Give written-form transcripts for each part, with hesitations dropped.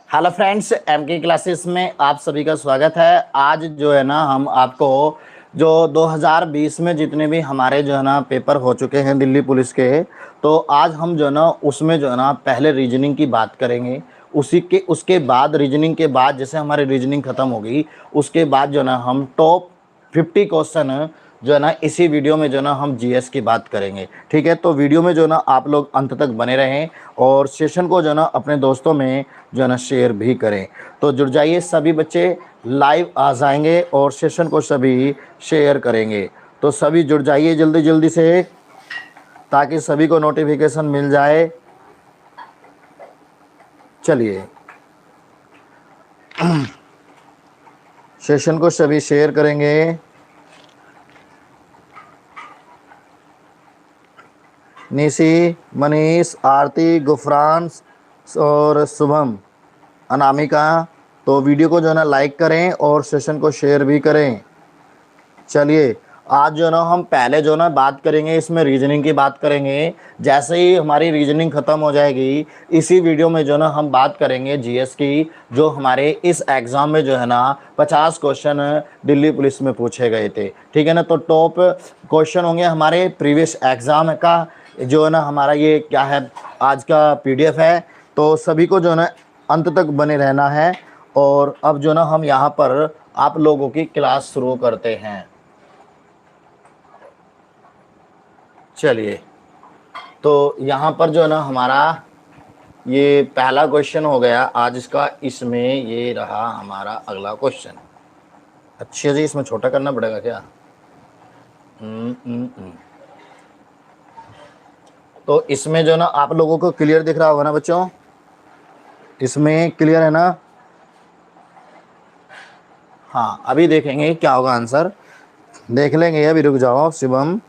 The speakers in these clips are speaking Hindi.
हेलो फ्रेंड्स, एम के क्लासेस में आप सभी का स्वागत है। आज जो है ना हम आपको जो 2020 में जितने भी हमारे जो है ना पेपर हो चुके हैं दिल्ली पुलिस के, तो आज हम जो है ना उसमें जो है ना पहले रीजनिंग की बात करेंगे। उसी के उसके बाद रीजनिंग के बाद जैसे हमारी रीजनिंग ख़त्म होगी उसके बाद जो है ना हम टॉप 50 क्वेश्चन जो है ना इसी वीडियो में जो है ना हम जीएस की बात करेंगे। ठीक है, तो वीडियो में जो है ना आप लोग अंत तक बने रहें और सेशन को जो है ना अपने दोस्तों में जो है ना शेयर भी करें। तो जुड़ जाइए, सभी बच्चे लाइव आ जाएंगे और सेशन को सभी शेयर करेंगे। तो सभी जुड़ जाइए जल्दी जल्दी से, ताकि सभी को नोटिफिकेशन मिल जाए। चलिए, सेशन को सभी शेयर करेंगे। निशी, मनीष, आरती, गुफरान और शुभम, अनामिका। तो वीडियो को जो है ना लाइक करें और सेशन को शेयर भी करें। चलिए, आज जो है ना हम पहले जो है ना बात करेंगे, इसमें रीजनिंग की बात करेंगे। जैसे ही हमारी रीजनिंग ख़त्म हो जाएगी इसी वीडियो में जो है ना हम बात करेंगे जीएस की, जो हमारे इस एग्ज़ाम में जो है ना 50 क्वेश्चन दिल्ली पुलिस में पूछे गए थे। ठीक है ना, तो टॉप क्वेश्चन होंगे हमारे प्रीवियस एग्ज़ाम का। जो है ना हमारा ये क्या है, आज का पीडीएफ है। तो सभी को जो है ना अंत तक बने रहना है। और अब जो ना हम यहाँ पर आप लोगों की क्लास शुरू करते हैं। चलिए, तो यहाँ पर जो है ना हमारा ये पहला क्वेश्चन हो गया आज इसका। इसमें ये रहा हमारा अगला क्वेश्चन। अच्छा जी, इसमें छोटा करना पड़ेगा क्या? तो इसमें जो है ना आप लोगों को क्लियर दिख रहा होगा ना बच्चों? इसमें क्लियर है ना? हाँ, अभी देखेंगे क्या होगा आंसर, देख लेंगे। अभी रुक जाओ शिवम।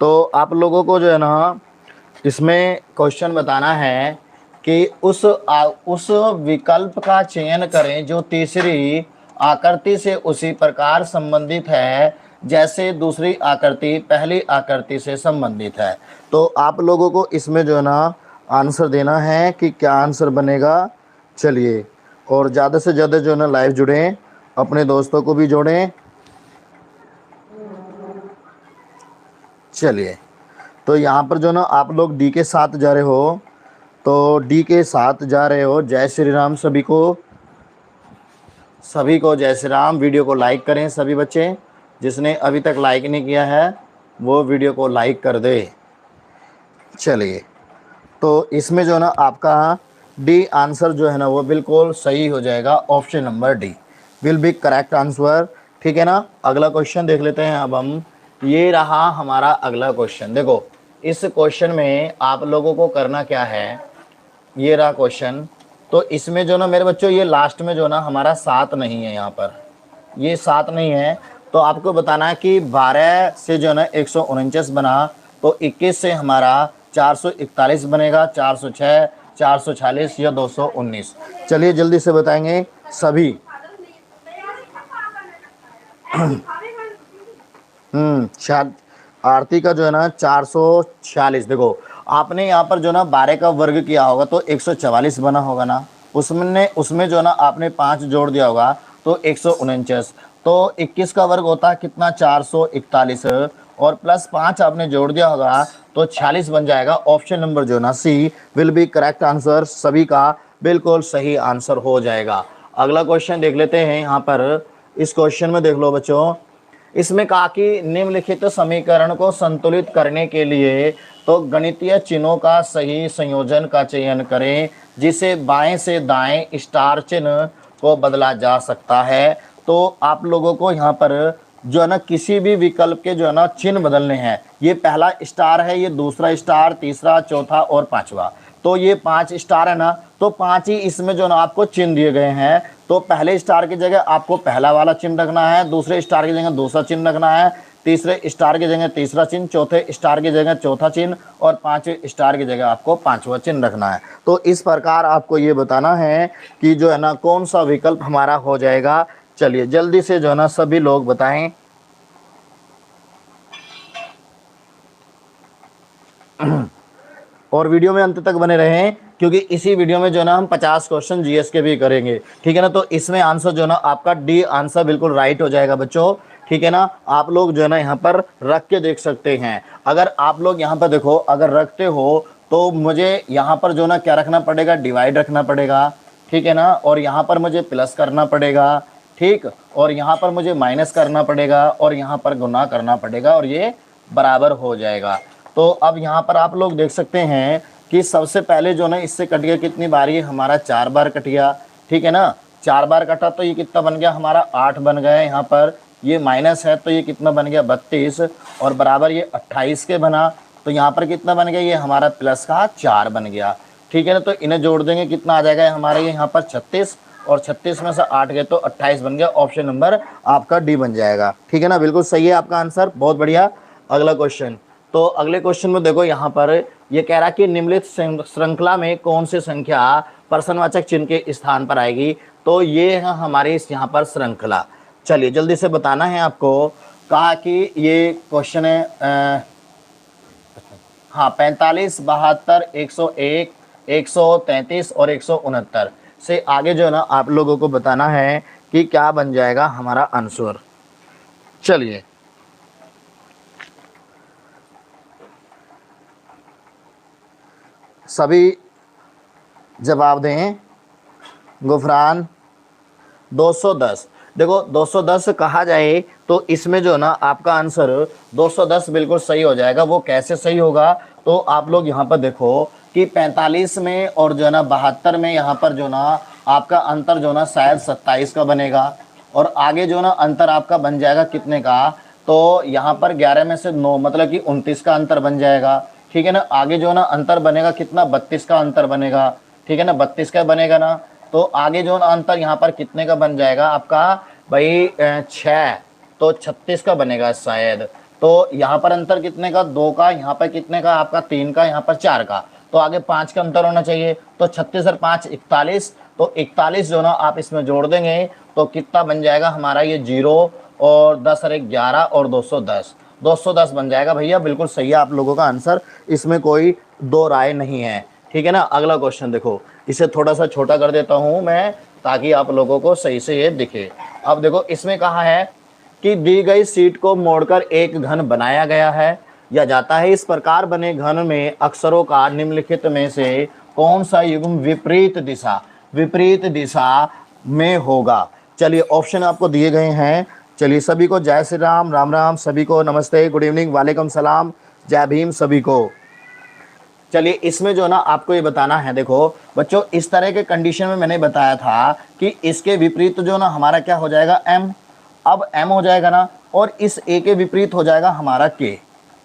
तो आप लोगों को जो है ना इसमें क्वेश्चन बताना है कि उस विकल्प का चयन करें जो तीसरी आकृति से उसी प्रकार संबंधित है जैसे दूसरी आकृति पहली आकृति से संबंधित है। तो आप लोगों को इसमें जो है ना आंसर देना है कि क्या आंसर बनेगा। चलिए, और ज़्यादा से ज़्यादा जो है ना लाइव जुड़ें, अपने दोस्तों को भी जोड़ें। चलिए, तो यहाँ पर जो ना आप लोग डी के साथ जा रहे हो, तो डी के साथ जा रहे हो। जय श्री राम सभी को, सभी को जय श्री राम। वीडियो को लाइक करें सभी बच्चे, जिसने अभी तक लाइक नहीं किया है वो वीडियो को लाइक कर दे। चलिए, तो इसमें जो ना आपका डी आंसर जो है ना वो बिल्कुल सही हो जाएगा। Option number D will be correct answer. ठीक है ना, अगला क्वेश्चन देख लेते हैं अब हम। ये रहा हमारा अगला क्वेश्चन। देखो, इस क्वेश्चन में आप लोगों को करना क्या है, ये रहा क्वेश्चन। तो इसमें जो ना मेरे बच्चों ये लास्ट में जो ना हमारा 7 नहीं है, यहाँ पर ये 7 नहीं है। तो आपको बताना है कि 12 से जो ना 149 बना, तो 21 से हमारा 441 बनेगा, 406, 446 या 219। चलिए जल्दी से बताएंगे सभी। शायद आरती का जो है ना 446। देखो, आपने यहाँ पर जो ना 12 का वर्ग किया होगा तो 144 बना होगा ना। उसमें जो ना आपने 5 जोड़ दिया होगा तो 149। तो 21 का वर्ग होता है कितना, 441, और प्लस 5 आपने जोड़ दिया होगा तो 46 बन जाएगा। ऑप्शन नंबर जो ना सी विल बी करेक्ट आंसर, सभी का बिल्कुल सही आंसर हो जाएगा। अगला क्वेश्चन देख लेते हैं। यहाँ पर इस क्वेश्चन में देख लो बच्चों, इसमें कहा कि निम्नलिखित समीकरण को संतुलित करने के लिए तो गणितीय चिन्हों का सही संयोजन का चयन करें जिसे बाएं से दाएं स्टार चिन्ह को बदला जा सकता है। तो आप लोगों को यहाँ पर जो है ना किसी भी विकल्प के जो है ना चिन्ह बदलने हैं। ये पहला स्टार है, ये दूसरा स्टार, तीसरा, चौथा और पांचवा। तो ये 5 स्टार है ना, तो 5 ही इसमें जो ना आपको चिन्ह दिए गए हैं। तो पहले स्टार की जगह आपको पहला वाला चिन्ह रखना है, दूसरे स्टार की जगह दूसरा चिन्ह रखना है, तीसरे स्टार की जगह तीसरा चिन्ह, चौथे स्टार की जगह चौथा चिन्ह और पांचवें स्टार की जगह आपको पांचवा चिन्ह रखना है। तो इस प्रकार आपको ये बताना है कि जो है ना कौन सा विकल्प हमारा हो जाएगा। चलिए जल्दी से जो है ना सभी लोग बताएं। और वीडियो में अंत तक बने रहें क्योंकि इसी वीडियो में जो है ना हम 50 क्वेश्चन जीएस के भी करेंगे, ठीक है ना। तो इसमें आंसर जो है ना आपका डी आंसर बिल्कुल राइट हो जाएगा बच्चों, ठीक है ना। आप लोग जो है ना यहाँ पर रख के देख सकते हैं। अगर आप लोग यहाँ पर देखो, अगर रखते हो तो मुझे यहाँ पर जो ना क्या रखना पड़ेगा, डिवाइड रखना पड़ेगा, ठीक है ना। और यहाँ पर मुझे प्लस करना पड़ेगा, ठीक, और यहाँ पर मुझे माइनस करना पड़ेगा, और यहाँ पर गुना करना पड़ेगा, और ये बराबर हो जाएगा। तो अब यहाँ पर आप लोग देख सकते हैं कि सबसे पहले जो ना इससे कट गया कितनी बार, ये हमारा 4 बार कट गया, ठीक है ना। 4 बार कटा तो ये कितना बन गया हमारा, 8 बन गया। यहाँ पर ये माइनस है तो ये कितना बन गया, 32, और बराबर ये 28 के बना। तो यहाँ पर कितना बन गया, ये हमारा प्लस का 4 बन गया, ठीक है ना। तो इन्हें जोड़ देंगे, कितना आ जाएगा हमारे यहाँ पर 36, और 36 में से 8 गए तो 28 बन गया। ऑप्शन नंबर आपका डी बन जाएगा, ठीक है ना। बिल्कुल सही है आपका आंसर, बहुत बढ़िया। अगला क्वेश्चन, तो अगले क्वेश्चन में देखो यहाँ पर ये कह रहा कि निम्नलिखित श्रृंखला में कौन सी संख्या प्रश्नवाचक चिन्ह के स्थान पर आएगी। तो ये है हमारी इस यहाँ पर श्रृंखला। चलिए जल्दी से बताना है आपको। कहा कि ये क्वेश्चन है हाँ 45, 72, 101, 133 और 169 से आगे जो है ना आप लोगों को बताना है कि क्या बन जाएगा हमारा आंसर। चलिए सभी जवाब दें। गुफरान 210, देखो 210 कहा जाए तो इसमें जो ना आपका आंसर 210 बिल्कुल सही हो जाएगा। वो कैसे सही होगा, तो आप लोग यहाँ पर देखो कि 45 में और जो है ना 72 में यहाँ पर जो ना आपका अंतर जो ना शायद 27 का बनेगा, और आगे जो ना अंतर आपका बन जाएगा कितने का, तो यहाँ पर 11 में से 9 मतलब कि 29 का अंतर बन जाएगा, ठीक है ना। आगे जो ना अंतर बनेगा कितना, 32 का अंतर बनेगा, ठीक है ना, 32 का बनेगा ना। तो आगे जो ना अंतर यहाँ पर कितने का बन जाएगा आपका भाई 6, तो 36 का बनेगा शायद। तो यहाँ पर अंतर कितने का, 2 का, यहाँ पर कितने का आपका 3 का, यहाँ पर 4 का, तो आगे 5 का अंतर होना चाहिए। तो 36 और 5 41, तो 41 जो ना आप इसमें जोड़ देंगे तो कितना बन जाएगा हमारा ये 0, और 10 और 11 और 210, 210 बन जाएगा भैया। बिल्कुल सही है आप लोगों का आंसर, इसमें कोई दो राय नहीं है, ठीक है ना। अगला क्वेश्चन देखो, इसे थोड़ा सा छोटा कर देता हूं मैं ताकि आप लोगों को सही से ये दिखे। अब देखो इसमें कहा है कि दी गई शीट को मोड़कर एक घन बनाया गया है या जाता है। इस प्रकार बने घन में अक्षरों का निम्नलिखित में से कौन सा युग्म विपरीत दिशा में होगा। चलिए ऑप्शन आपको दिए गए हैं। चलिए सभी को जय श्री राम, राम राम, सभी को नमस्ते, गुड इवनिंग, वालेकुम सलाम, जय भीम सभी को। चलिए इसमें जो ना आपको ये बताना है, देखो बच्चों इस तरह के कंडीशन में मैंने बताया था कि इसके विपरीत जो ना हमारा क्या हो जाएगा, m। अब m हो जाएगा ना, और इस a के विपरीत हो जाएगा हमारा k,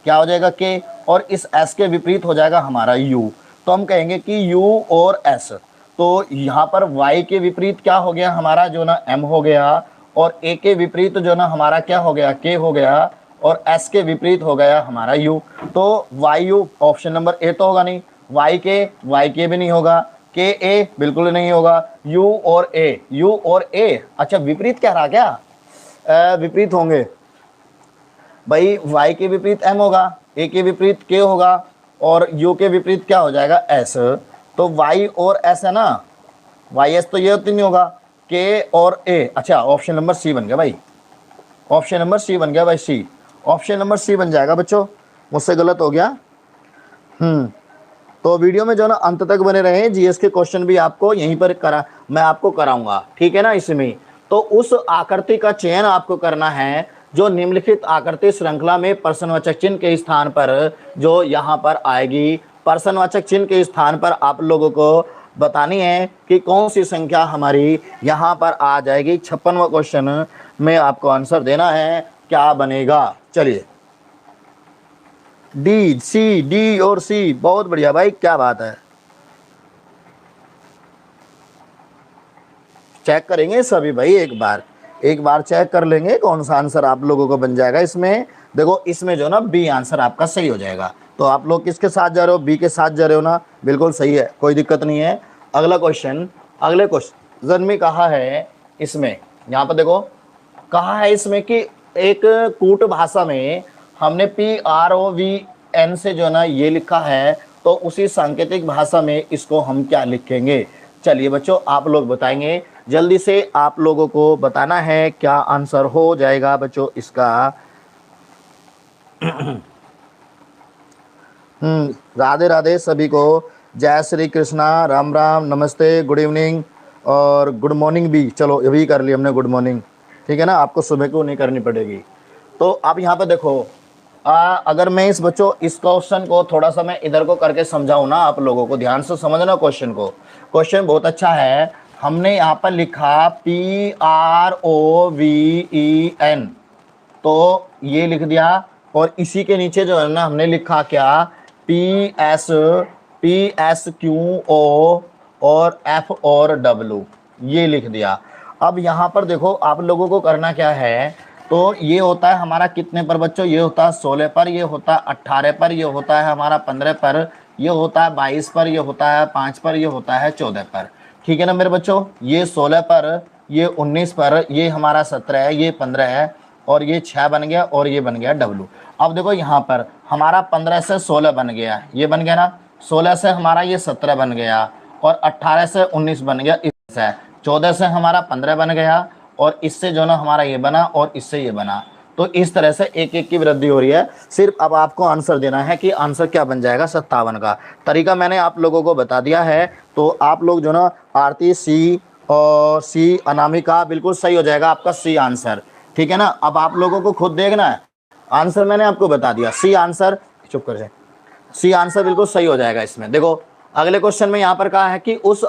क्या हो जाएगा k, और इस s के विपरीत हो जाएगा हमारा u। तो हम कहेंगे कि u और s, तो यहाँ पर y के विपरीत क्या हो गया हमारा जो ना m हो गया, और a के विपरीत जो ना हमारा क्या हो गया, k हो गया, और s के विपरीत हो गया हमारा u। तो YU ऑप्शन नंबर ए तो होगा नहीं, YK भी नहीं होगा, KA बिल्कुल नहीं होगा, U और A अच्छा विपरीत क्या रहा, क्या विपरीत होंगे भाई, Y के विपरीत M होगा, A के विपरीत K होगा, और U के विपरीत क्या हो जाएगा S। तो Y और S है ना, YS तो ये तो नहीं होगा, K और A। अच्छा ऑप्शन नंबर सी बन गया भाई, ऑप्शन नंबर सी बन गया भाई, सी, ऑप्शन नंबर सी बन जाएगा बच्चों, मुझसे गलत हो गया। तो वीडियो में जो ना अंत तक बने रहे, जीएस के क्वेश्चन भी आपको यहीं पर मैं आपको कराऊंगा, ठीक है ना। इसमें तो उस आकृति का चयन आपको करना है जो निम्नलिखित आकृति श्रृंखला में प्रश्नवाचक चिन्ह के स्थान पर जो यहाँ पर आएगी। प्रश्नवाचक चिन्ह के स्थान पर आप लोगों को बतानी है कि कौन सी संख्या हमारी यहाँ पर आ जाएगी। 56वां क्वेश्चन में आपको आंसर देना है, क्या बनेगा। चलिए डी, सी, डी और सी, बहुत बढ़िया भाई, क्या बात है। चेक करेंगे सभी भाई, एक बार चेक कर लेंगे कौन सा आंसर आप लोगों को बन जाएगा इसमें। देखो इसमें जो ना बी आंसर आपका सही हो जाएगा। तो आप लोग किसके साथ जा रहे हो, बी के साथ जा रहे हो ना, बिल्कुल सही है, कोई दिक्कत नहीं है। अगला क्वेश्चन, अगले क्वेश्चन में कहा है इसमें, यहाँ पर देखो कहा है इसमें कि एक कूट भाषा में हमने PROVN से जो ना ये लिखा है, तो उसी सांकेतिक भाषा में इसको हम क्या लिखेंगे। चलिए बच्चों आप लोग बताएंगे, जल्दी से आप लोगों को बताना है क्या आंसर हो जाएगा बच्चों इसका। राधे राधे सभी को, जय श्री कृष्णा, राम राम, नमस्ते, गुड इवनिंग और गुड मॉर्निंग भी। चलो ये भी कर ली हमने गुड मॉर्निंग, ठीक है ना, आपको सुबह को नहीं करनी पड़ेगी। तो आप यहाँ पे देखो, अगर मैं इस बच्चों इस क्वेश्चन को थोड़ा सा मैं इधर को करके समझाऊं ना, आप लोगों को ध्यान से समझना क्वेश्चन को। क्वेश्चन बहुत अच्छा है। हमने यहाँ पर लिखा PROVEN, तो ये लिख दिया, और इसी के नीचे जो है ना हमने लिखा क्या, PSQO और F और W, ये लिख दिया। अब यहाँ पर देखो आप लोगों को करना क्या है, तो ये होता है हमारा कितने पर बच्चों, ये होता है 16 पर, ये होता है 18 पर, ये होता है हमारा 15 पर, ये होता है 22 पर, ये होता है 5 पर, ये होता है 14 पर, ठीक है ना मेरे बच्चों। ये 16 पर, ये 19 पर, ये हमारा 17 है, ये 15 है, और ये 6 बन गया, और ये बन गया W। अब देखो यहाँ पर हमारा 15 से 16 बन गया, ये बन गया ना, 16 से हमारा ये 17 बन गया, और 18 से 19 बन गया, इससे 14 से हमारा 15 बन गया, और इससे जो ना हमारा ये बना, और इससे ये बना। तो इस तरह से एक एक की वृद्धि हो रही है। सिर्फ अब आपको आंसर देना है कि आंसर क्या बन जाएगा 57 का। तरीका मैंने आप लोगों को बता दिया है, तो आप लोग जो ना आरती सी और सी अनामिका बिल्कुल सही हो जाएगा आपका सी आंसर, ठीक है ना। अब आप लोगों को खुद देखना है, आंसर मैंने आपको बता दिया, सी आंसर, चुप कर जाए, सी आंसर बिल्कुल सही हो जाएगा इसमें। देखो अगले क्वेश्चन में यहाँ पर कहा है कि उस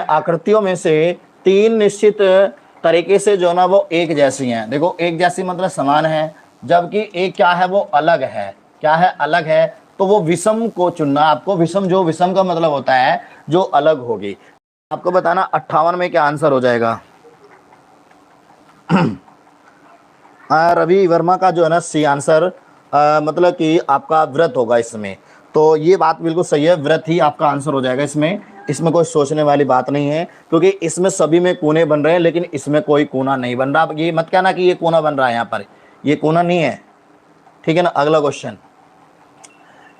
आकृतियों में से 3 निश्चित तरीके से जो ना वो एक जैसी हैं। देखो एक जैसी मतलब समान है, जबकि एक क्या है वो अलग है, क्या है अलग है, तो वो विषम को चुनना आपको। विषम, जो विषम का मतलब होता है जो अलग होगी। आपको बताना 58 में क्या आंसर हो जाएगा। रवि वर्मा का जो है ना सी आंसर, मतलब कि आपका व्रत होगा इसमें। तो ये बात बिल्कुल सही है, व्रत ही आपका आंसर हो जाएगा इसमें। इसमें कोई सोचने वाली बात नहीं है, क्योंकि इसमें सभी में कोने बन रहे हैं, लेकिन इसमें कोई कोना नहीं बन रहा। अब ये मत कहना कि ये कोना बन रहा है, यहाँ पर ये कोना नहीं है, ठीक है ना। अगला क्वेश्चन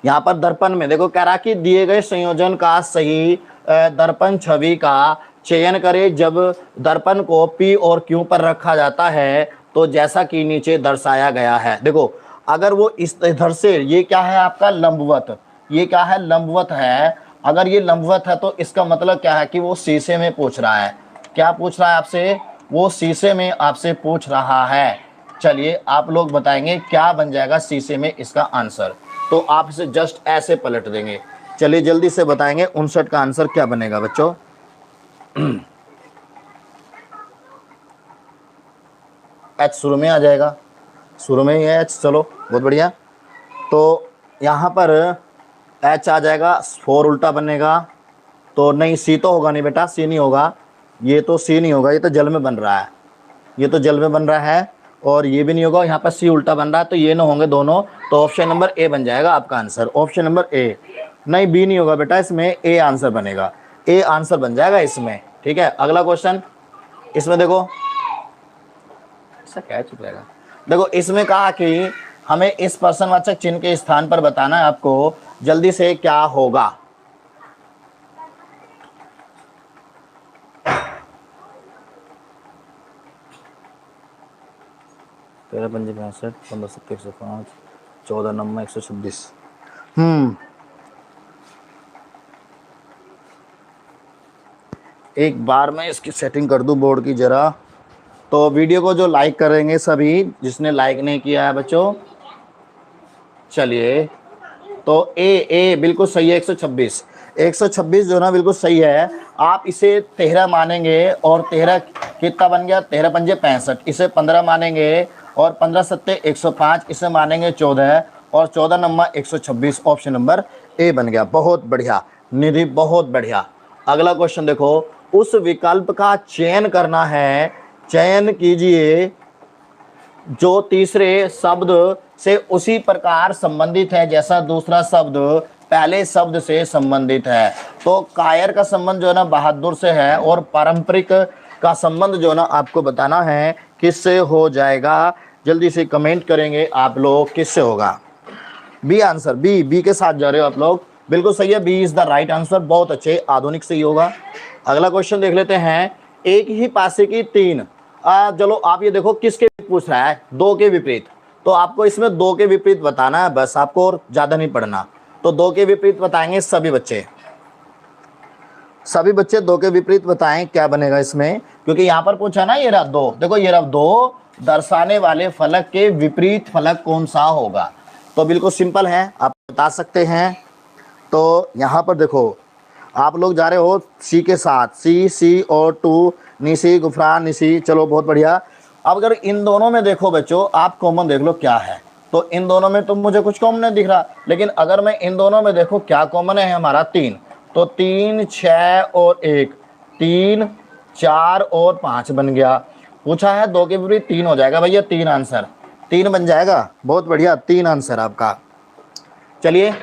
यहाँ पर दर्पण में देखो, कह रहा कि दिए गए संयोजन का सही दर्पण छवि का चयन करें जब दर्पण को P और Q पर रखा जाता है, तो जैसा कि नीचे दर्शाया गया है। देखो अगर वो इस इधर से, ये क्या है आपका लंबवत, ये क्या है लंबवत है। अगर ये लंबवत है तो इसका मतलब क्या है कि वो शीशे में पूछ रहा है। क्या पूछ रहा है आपसे, वो शीशे में आपसे पूछ रहा है। चलिए आप लोग बताएंगे क्या बन जाएगा शीशे में इसका आंसर, तो आप इसे जस्ट ऐसे पलट देंगे। चलिए जल्दी से बताएंगे 59 का आंसर क्या बनेगा बच्चों। एच शुरू में आ जाएगा, शुरू में ही है एच, चलो बहुत बढ़िया। तो यहाँ पर एच आ जाएगा, 4 उल्टा बनेगा, तो नहीं सी तो होगा नहीं बेटा, सी नहीं होगा, ये तो सी नहीं होगा, ये तो जल में बन रहा है, ये तो जल में बन रहा है, और ये भी नहीं होगा, यहाँ पर सी उल्टा बन रहा है, तो ये ना होंगे दोनों, तो ऑप्शन नंबर ए बन जाएगा आपका आंसर। ऑप्शन नंबर ए, नहीं बी नहीं होगा बेटा, इसमें ए आंसर बनेगा, ए आंसर बन जाएगा इसमें, ठीक है। अगला क्वेश्चन इसमें देखो, ऐसा क्या चुप रहेगा। देखो इसमें कहा कि हमें इस प्रश्नवाचक चिन्ह के स्थान पर बताना है आपको, जल्दी से क्या होगा। तेरह पंजे 65, 15 सत्तर 105, 14 नंबर 126। एक बार मैं इसकी सेटिंग कर दूं बोर्ड की जरा। तो वीडियो को जो लाइक करेंगे सभी, जिसने लाइक नहीं किया है बच्चों, चलिए तो ए बिल्कुल सही है, 126, 126 जो ना बिल्कुल सही है। आप इसे 13 मानेंगे, और 13 कितना बन गया, 13 पंजे 65, इसे 15 मानेंगे, और 15 सत्ते 105, इसे मानेंगे 14, और 14 नंबर 126, ऑप्शन नंबर ए बन गया। बहुत बढ़िया निधि, बहुत बढ़िया। अगला क्वेश्चन देखो, उस विकल्प का चयन करना है, चयन कीजिए जो तीसरे शब्द से उसी प्रकार संबंधित है जैसा दूसरा शब्द पहले शब्द से संबंधित है। तो कायर का संबंध जो है ना बहादुर से है, और पारंपरिक का संबंध जो है ना आपको बताना है किससे हो जाएगा। जल्दी से कमेंट करेंगे आप लोग, किससे होगा। बी आंसर, बी, बी के साथ जा रहे हो आप लोग, बिल्कुल सही है, B is the right answer, बहुत अच्छे, आधुनिक सही होगा। अगला क्वेश्चन देख लेते हैं, एक ही पासे की तीन, चलो आप ये देखो किसके पूछ रहा है, दो के विपरीत, तो आपको इसमें दो के विपरीत बताना है बस, आपको और ज्यादा नहीं पढ़ना। तो दो के विपरीत बताएंगे सभी बच्चे, सभी बच्चे दो के विपरीत बताएं क्या बनेगा इसमें, क्योंकि यहां पर पूछा ना, ये रहा दो, देखो ये रहा दो, दर्शाने वाले फलक के विपरीत फलक कौन सा होगा। तो बिल्कुल सिंपल है, आप बता सकते हैं। तो यहाँ पर देखो आप लोग जा रहे हो सी के साथ, सी, सी और टू, निसी, गुफरान, निसी, चलो बहुत बढ़िया। अब अगर इन दोनों में देखो बच्चों, आप कॉमन देख लो क्या है, तो इन दोनों में तो मुझे कुछ कॉमन नहीं दिख रहा, लेकिन अगर मैं इन दोनों में देखो क्या कॉमन है हमारा, तीन, तो 3, 6 और 1, 3, 4 और 5 बन गया। पूछा है दो के विपरीत तीन हो जाएगा भैया, तीन आंसर, तीन बन जाएगा, बहुत बढ़िया, तीन आंसर आपका। चलिए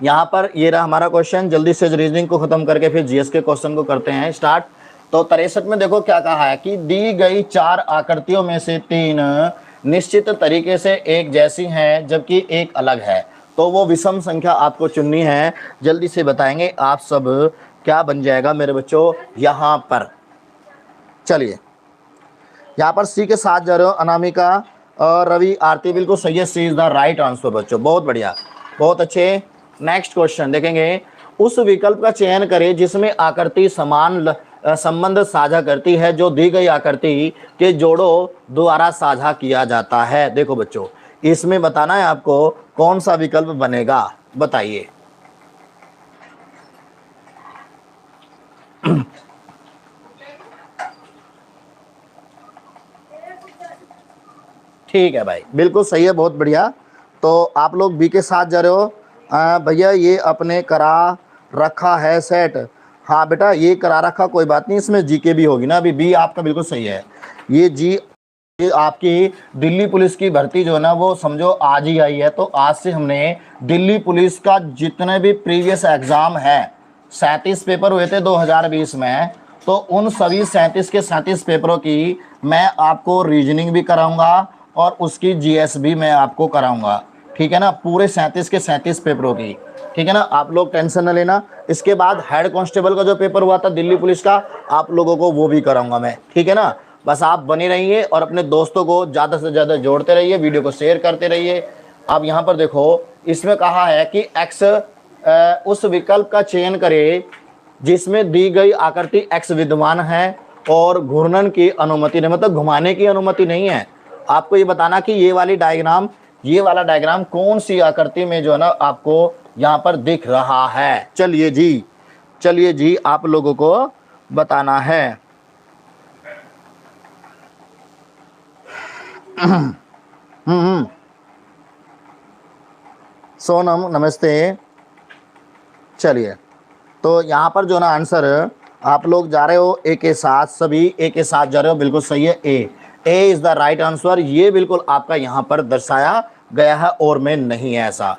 यहाँ पर ये रहा हमारा क्वेश्चन, जल्दी से रीजनिंग को खत्म करके फिर जीएस के क्वेश्चन को करते हैं स्टार्ट। तो 63 में देखो क्या कहा है कि दी गई चार आकृतियों में से तीन निश्चित तरीके से एक जैसी हैं जबकि एक अलग है, तो वो विषम संख्या आपको चुननी है, जल्दी से बताएंगे आप सब क्या बन जाएगा मेरे बच्चों यहाँ पर। चलिए यहाँ पर सी के साथ जा रहे हो, अनामिका और रवि, आरती, बिल्कुल सही है, सी इज द राइट आंसर बच्चों, बहुत बढ़िया, बहुत अच्छे। नेक्स्ट क्वेश्चन देखेंगे, उस विकल्प का चयन करें जिसमें आकृति समान संबंध साझा करती है जो दी गई आकृति के जोड़ों द्वारा साझा किया जाता है। देखो बच्चों इसमें बताना है आपको कौन सा विकल्प बनेगा, बताइए। ठीक है भाई, बिल्कुल सही है, बहुत बढ़िया। तो आप लोग बी के साथ जा रहे हो, भैया ये अपने करा रखा है सेट, हाँ बेटा ये करा रखा, कोई बात नहीं, इसमें जी के भी होगी ना, अभी बी आपका बिल्कुल सही है। ये जी, ये आपकी दिल्ली पुलिस की भर्ती जो है ना वो समझो आज ही आई है, तो आज से हमने दिल्ली पुलिस का जितने भी प्रीवियस एग्जाम है, 37 पेपर हुए थे 2020 में, तो उन सभी 37 के 37 पेपरों की मैं आपको रीजनिंग भी कराऊंगा और उसकी जीएस भी मैं आपको कराऊंगा, ठीक है ना, पूरे 37 के 37 पेपरों की, ठीक है ना, आप लोग टेंशन न लेना। इसके बाद हेड कांस्टेबल का जो पेपर हुआ था दिल्ली पुलिस का, आप लोगों को वो भी कराऊंगा मैं, ठीक है ना। बस आप बने रहिए और अपने दोस्तों को ज़्यादा से ज़्यादा जोड़ते रहिए, वीडियो को शेयर करते रहिए। अब यहाँ पर देखो इसमें कहा है कि एक्स उस विकल्प का चयन करें जिसमें दी गई आकृति एक्स विद्यमान है और घूर्णन की अनुमति नहीं, मतलब घुमाने की अनुमति नहीं है। आपको ये बताना कि ये वाली डायग्राम, ये वाला डायग्राम कौन सी आकृति में जो है ना आपको यहाँ पर दिख रहा है। चलिए जी, चलिए जी आप लोगों को बताना है। सोनम नमस्ते। चलिए तो यहाँ पर जो ना आंसर आप लोग जा रहे हो ए के साथ, सभी ए के साथ जा रहे हो, बिल्कुल सही है, ए इज द राइट आंसर, ये बिल्कुल आपका यहाँ पर दर्शाया गया है और में नहीं है ऐसा,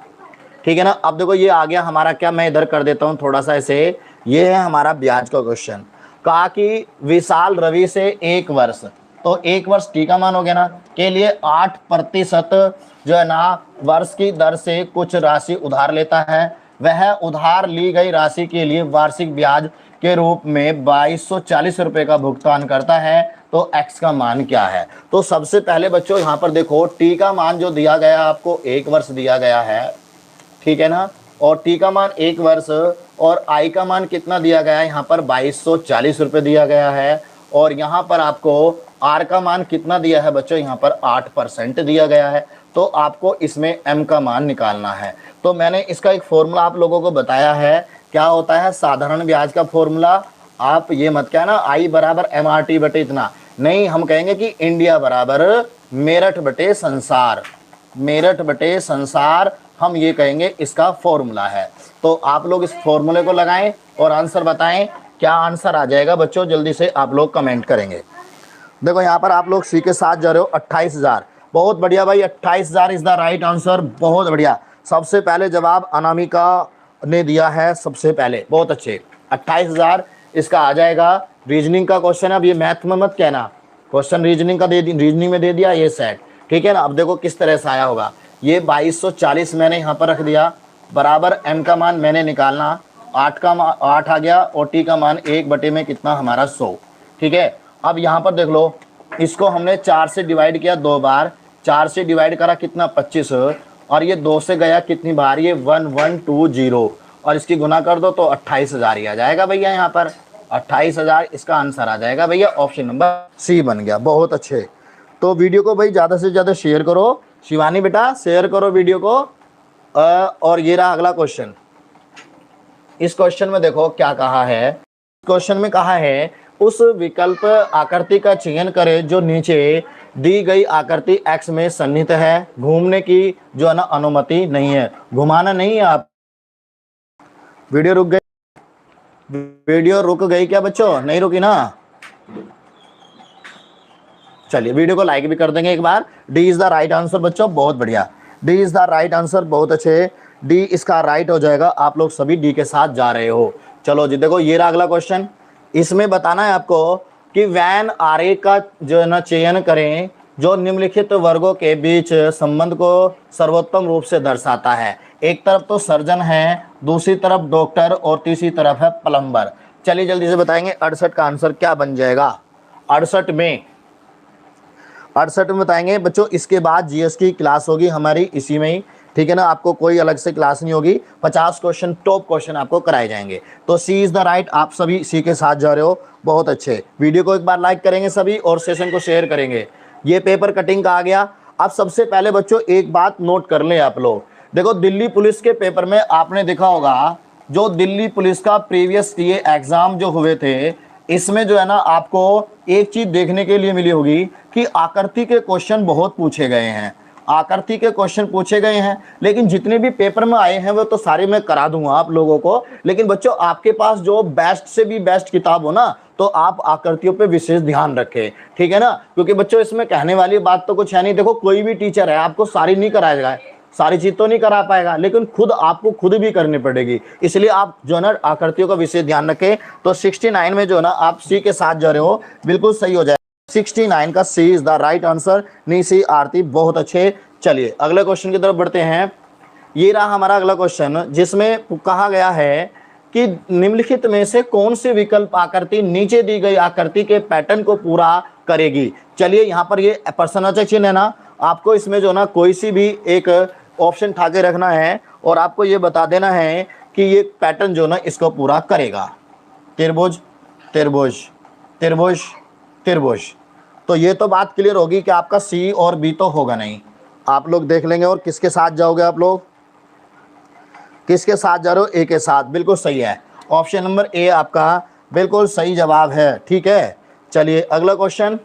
ठीक है ना। अब देखो ये आ गया हमारा, क्या मैं इधर कर देता हूँ थोड़ा सा ऐसे, ये है हमारा ब्याज का क्वेश्चन। कहा कि विशाल रवि से एक वर्ष, तो एक वर्ष टी का मान हो गया ना, के लिए 8% जो है ना वर्ष की दर से कुछ राशि उधार लेता है, वह उधार ली गई राशि के लिए वार्षिक ब्याज के रूप में 2240 रुपये का भुगतान करता है, तो x का मान क्या है। तो सबसे पहले बच्चों यहाँ पर देखो t का मान जो दिया गया आपको एक वर्ष दिया गया है, ठीक है ना, और t का मान एक वर्ष और i का मान कितना दिया गया है, यहाँ पर 2240 रुपये दिया गया है, और यहाँ पर आपको r का मान कितना दिया है बच्चों, यहाँ पर 8% दिया गया है, तो आपको इसमें m का मान निकालना है। तो मैंने इसका एक फॉर्मूला आप लोगों को बताया है, क्या होता है साधारण ब्याज का फॉर्मूला। आप ये मत कहना I बराबर MRT बटे इतना, नहीं, हम कहेंगे कि इंडिया बराबर मेरठ बटे संसार, मेरठ बटे संसार, हम ये कहेंगे इसका फॉर्मूला है। तो आप लोग इस फॉर्मूले को लगाएं और आंसर बताएं, क्या आंसर आ जाएगा बच्चों, जल्दी से आप लोग कमेंट करेंगे। देखो यहाँ पर आप लोग सी के साथ जा रहे हो, 28,000, बहुत बढ़िया भाई, 28,000 इज द राइट आंसर, बहुत बढ़िया। सबसे पहले जवाब अनामिका ने दिया है सबसे पहले, बहुत अच्छे, 28,000 इसका आ जाएगा। रीजनिंग का क्वेश्चन है, अब ये मैथ में मत कहना, क्वेश्चन रीजनिंग का रीजनिंग में दे दिया ये सेट, ठीक है ना। अब देखो किस तरह से आया होगा, ये 2240 मैंने यहाँ पर रख दिया, बराबर m का मान मैंने निकालना, 8 आ गया और t का मान 1 में कितना हमारा 100। ठीक है, अब यहाँ पर देख लो, इसको हमने 4 से डिवाइड किया 2 बार, 4 से डिवाइड करा कितना 25, और ये 2 से गया कितनी बार, ये 1120, और इसकी गुना कर दो तो 28,000 ही आ जाएगा भैया। यहाँ पर 28,000 इसका आंसर आ जाएगा भैया, ऑप्शन नंबर सी बन गया। बहुत अच्छे। तो वीडियो को भाई ज़्यादा से ज़्यादा शेयर करो, शिवानी बेटा शेयर करो वीडियो को। और ये रहा अगला क्वेश्चन। इस क्वेश्चन में देखो क्या कहा है, क्वेश्चन में कहा है उस विकल्प आकृति का चयन करें जो नीचे दी गई आकृति एक्स में सन्निहित है, घूमने की जो है ना अनुमति नहीं है। घुमाना नहीं है आप, वीडियो रुक गई, वीडियो रुक गई क्या बच्चों, नहीं रुकी ना? चलिए वीडियो को लाइक भी कर देंगे एक बार। D is the right answer बच्चों, बहुत बढ़िया, D is the right answer, बहुत अच्छे। डी इसका राइट हो जाएगा, आप लोग सभी डी के साथ जा रहे हो। चलो जी देखो, ये रहा अगला क्वेश्चन। इसमें बताना है आपको कि वैन आरेख का जो है ना चयन करें जो निम्नलिखित वर्गों के बीच संबंध को सर्वोत्तम रूप से दर्शाता है। एक तरफ तो सर्जन है, दूसरी तरफ डॉक्टर और तीसरी तरफ है प्लम्बर। चलिए जल्दी से बताएंगे 68 का आंसर क्या बन जाएगा। 68 में बताएंगे बच्चों। इसके बाद जीएस की क्लास होगी हमारी इसी में ही, ठीक है ना, आपको कोई अलग से क्लास नहीं होगी। 50 क्वेश्चन टॉप क्वेश्चन आपको कराए जाएंगे। तो सी इज द राइट, आप सभी सी के साथ जा रहे हो, बहुत अच्छे। वीडियो को एक बार लाइक करेंगे सभी और सेशन को शेयर करेंगे। ये पेपर कटिंग का आ गया। अब सबसे पहले बच्चों एक बात नोट कर लें आप लोग, देखो दिल्ली पुलिस के पेपर में आपने देखा होगा, जो दिल्ली पुलिस का प्रीवियस ये एग्जाम जो हुए थे, इसमें जो है ना आपको एक चीज देखने के लिए मिली होगी कि आकृति के क्वेश्चन बहुत पूछे गए हैं, आकृति के क्वेश्चन पूछे गए हैं। लेकिन जितने भी पेपर में आए हैं वो तो सारे मैं करा दूंगा आप लोगों को। लेकिन बच्चों आपके पास जो बेस्ट से भी बेस्ट किताब हो ना, तो आप आकृतियों पे विशेष ध्यान रखें, ठीक है ना। क्योंकि बच्चों इसमें कहने वाली बात तो कुछ है नहीं। देखो कोई भी टीचर है आपको सारी नहीं कराएगा, सारी चीज तो नहीं करा पाएगा, लेकिन खुद आपको खुद भी करनी पड़ेगी। इसलिए आप जो है ना आकृतियों का विशेष ध्यान रखें। तो 69 में जो है ना आप सी के साथ जा रहे हो, बिल्कुल सही हो जाए। 69 का सी इज द राइट आंसर। नीसी आरती, बहुत अच्छे। चलिए अगले क्वेश्चन की तरफ बढ़ते हैं। ये रहा हमारा अगला क्वेश्चन, जिसमें कहा गया है कि निम्नलिखित में से कौन सी विकल्प आकृति नीचे दी गई आकृति के पैटर्न को पूरा करेगी। चलिए यहाँ पर ये प्रश्नवाचक चिन्ह है ना, आपको इसमें जो ना कोई सी भी एक ऑप्शन उठा के रखना है और आपको ये बता देना है कि ये पैटर्न जो ना इसको पूरा करेगा। त्रिभुज त्रिभुज त्रिभुज त्रिभुज। तो ये तो बात क्लियर होगी कि आपका सी और बी तो होगा नहीं। आप लोग देख लेंगे। और किसके साथ जाओगे आप लोग, किसके साथ जा रहे हो? ए के साथ, बिल्कुल सही है। ऑप्शन नंबर ए आपका बिल्कुल सही जवाब है, ठीक है। चलिए अगला क्वेश्चन,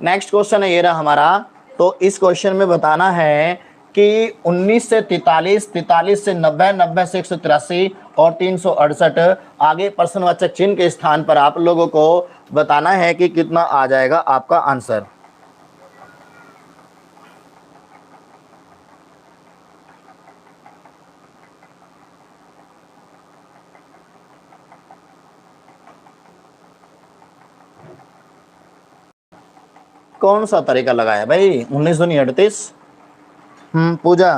नेक्स्ट क्वेश्चन है ये रहा हमारा। तो इस क्वेश्चन में बताना है कि 19 से 43, 43 से 90, 90 से 183 और 368, आगे प्रश्नवाचक चिन्ह के स्थान पर आप लोगों को बताना है कि कितना आ जाएगा आपका आंसर। कौन सा तरीका लगाया भाई? 19 दूनी 38। पूजा,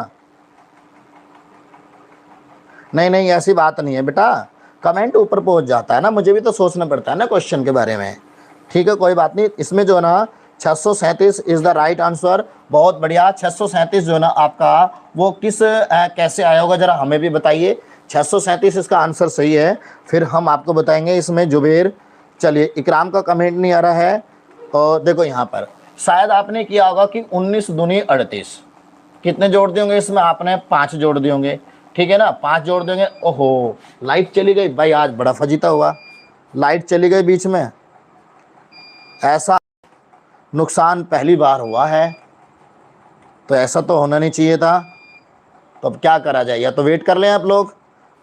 नहीं ऐसी बात नहीं है बेटा, कमेंट ऊपर पहुंच जाता है ना, मुझे भी तो सोचना पड़ता है ना क्वेश्चन के बारे में, ठीक है, कोई बात नहीं। इसमें जो है ना 637 इज द राइट आंसर, बहुत बढ़िया। 637 जो है ना आपका वो किस कैसे आया होगा जरा हमें भी बताइए। 637 इसका आंसर सही है, फिर हम आपको बताएंगे इसमें जुबेर। चलिए इकराम का कमेंट नहीं आ रहा है। और देखो यहाँ पर शायद आपने किया होगा कि 19 दूनी 38, कितने जोड़ दियोगे इसमें? आपने 5 जोड़ दिए होंगे, ठीक है ना, 5 जोड़ देंगे। ओहो लाइट चली गई भाई, आज बड़ा फजीता हुआ, लाइट चली गई बीच में, ऐसा नुकसान पहली बार हुआ है, तो ऐसा तो होना नहीं चाहिए था। तो अब क्या करा जाए, या तो वेट कर लें आप लोग,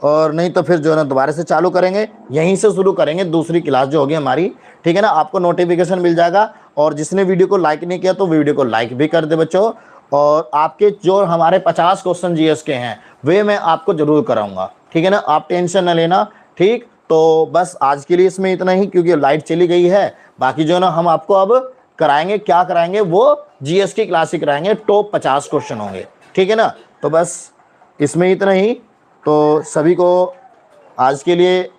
और नहीं तो फिर जो है ना दोबारा से चालू करेंगे, यहीं से शुरू करेंगे दूसरी क्लास जो होगी हमारी, ठीक है ना। आपको नोटिफिकेशन मिल जाएगा। और जिसने वीडियो को लाइक नहीं किया तो वीडियो को लाइक भी कर दे बच्चों। और आपके जो हमारे 50 क्वेश्चन जीएस के हैं वे मैं आपको जरूर कराऊंगा, ठीक है ना, आप टेंशन न लेना, ठीक। तो बस आज के लिए इसमें इतना ही, क्योंकि लाइट चली गई है। बाकी जो है ना हम आपको अब कराएंगे, क्या कराएंगे, वो जीएस की क्लास ही कराएंगे, टॉप 50 क्वेश्चन होंगे, ठीक है ना। तो बस इसमें इतना ही। तो सभी को आज के लिए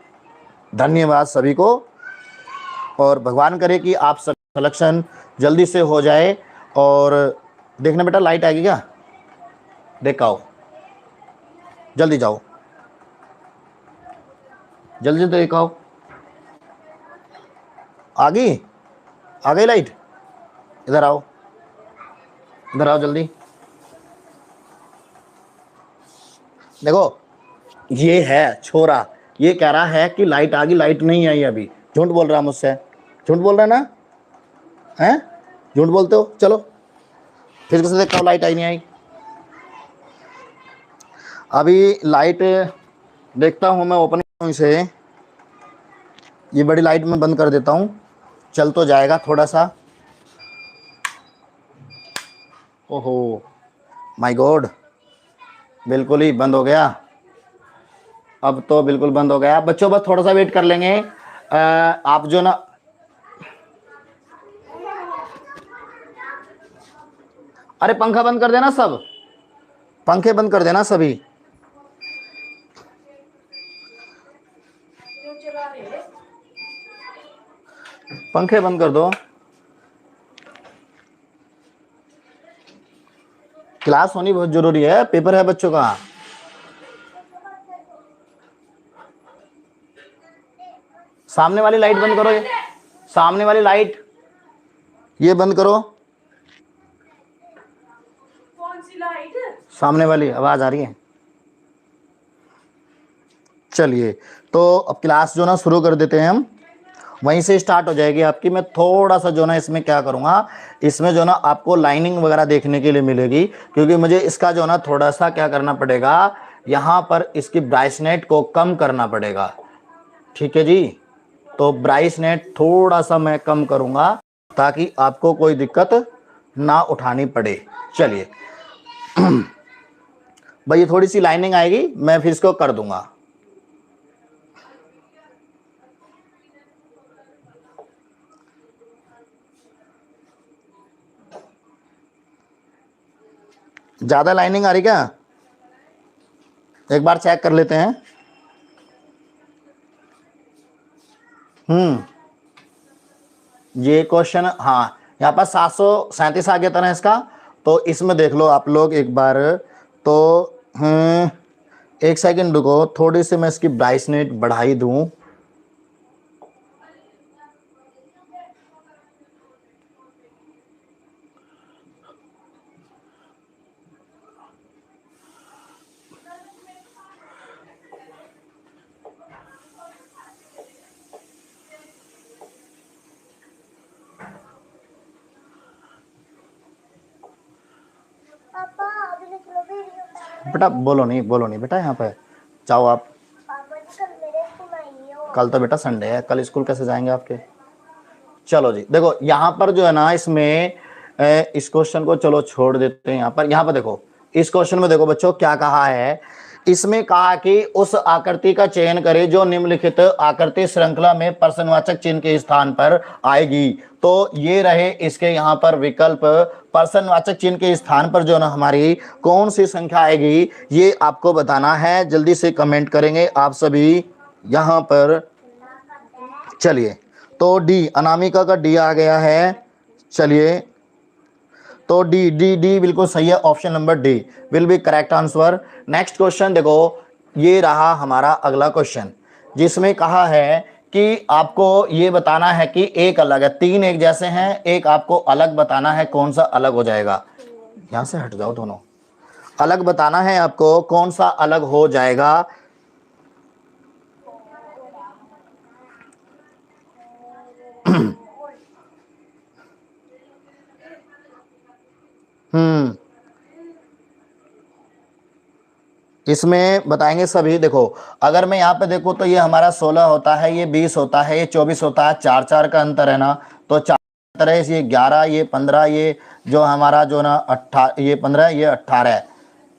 धन्यवाद सभी को, और भगवान करे कि आप सिलेक्शन जल्दी से हो जाए। और देखना बेटा लाइट आएगी क्या, देख आओ, जल्दी जाओ, जल्दी तो देख आओ। आ गई, आ गई लाइट, इधर आओ, इधर आओ जल्दी। देखो ये है छोरा, ये कह रहा है कि लाइट आ गई, लाइट नहीं आई अभी, झूठ बोल रहा मुझसे, झूठ बोल रहा है ना, हैं झूठ बोलते हो। चलो फिर से देखता हूँ लाइट आई नहीं आई। अभी लाइट देखता हूँ मैं, ओपन से ये बड़ी लाइट में बंद कर देता हूँ, चल तो जाएगा थोड़ा सा। ओहो माय गॉड, बिल्कुल ही बंद हो गया, अब तो बिल्कुल बंद हो गया। बच्चों बस थोड़ा सा वेट कर लेंगे। आप जो ना, अरे पंखा बंद कर देना सब, पंखे बंद कर देना सभी। पंखे बंद कर दो, क्लास होनी बहुत जरूरी है, पेपर है बच्चों का। सामने वाली लाइट बंद करो, ये सामने वाली लाइट ये बंद करो। कौन सी लाइट? सामने वाली, आवाज आ रही है। चलिए तो अब क्लास जो ना शुरू कर देते हैं हम, वहीं से स्टार्ट हो जाएगी आपकी। मैं थोड़ा सा जो ना इसमें क्या करूँगा, इसमें जो ना आपको लाइनिंग वगैरह देखने के लिए मिलेगी, क्योंकि मुझे इसका जो ना थोड़ा सा क्या करना पड़ेगा, यहाँ पर इसकी ब्राइटनेस को कम करना पड़ेगा। ठीक है जी, तो ब्राइटनेस थोड़ा सा मैं कम करूँगा ताकि आपको कोई दिक्कत ना उठानी पड़े। चलिए भाई ये थोड़ी सी लाइनिंग आएगी, मैं फिर इसको कर दूंगा। ज्यादा लाइनिंग आ रही क्या, एक बार चेक कर लेते हैं। ये क्वेश्चन, हाँ यहाँ पर 737 आ गया था ना इसका, तो इसमें देख लो आप लोग एक बार। तो एक सेकंड रुको, थोड़ी सी मैं इसकी ब्राइटनेस बढ़ाई दूं। बेटा बोलो नहीं, बोलो नहीं बेटा, यहाँ पे जाओ आप। कल तो बेटा संडे है, कल स्कूल कैसे जाएंगे आपके। चलो जी देखो यहाँ पर जो है ना, इसमें इस क्वेश्चन को चलो छोड़ देते हैं। यहाँ पर देखो, इस क्वेश्चन में देखो बच्चों क्या कहा है। इसमें कहा कि उस आकृति का चयन करें जो निम्नलिखित आकृति श्रृंखला में प्रश्नवाचक चिन्ह के स्थान पर आएगी। तो ये रहे इसके यहाँ पर विकल्प, प्रश्नवाचक चिन्ह के स्थान पर जो ना हमारी कौन सी संख्या आएगी, ये आपको बताना है। जल्दी से कमेंट करेंगे आप सभी यहाँ पर। चलिए तो डी, अनामिका का डी आ गया है। चलिए तो डी डी डी बिल्कुल सही है, option number D will be correct answer. Next question देखो, ये रहा हमारा अगला क्वेश्चन, जिसमें कहा है कि आपको ये बताना है कि एक अलग है, तीन एक जैसे हैं, एक आपको अलग बताना है, कौन सा अलग हो जाएगा। यहां से हट जाओ दोनों, अलग बताना है आपको, कौन सा अलग हो जाएगा। इसमें बताएंगे सभी। देखो अगर मैं यहाँ पे देखूँ तो ये हमारा 16 होता है, ये 20 होता है, ये 24 होता है, चार चार का अंतर है ना, तो चार अंतर है, ये 11, ये 15, ये जो हमारा जो ना 18, ये 15, ये 18 है,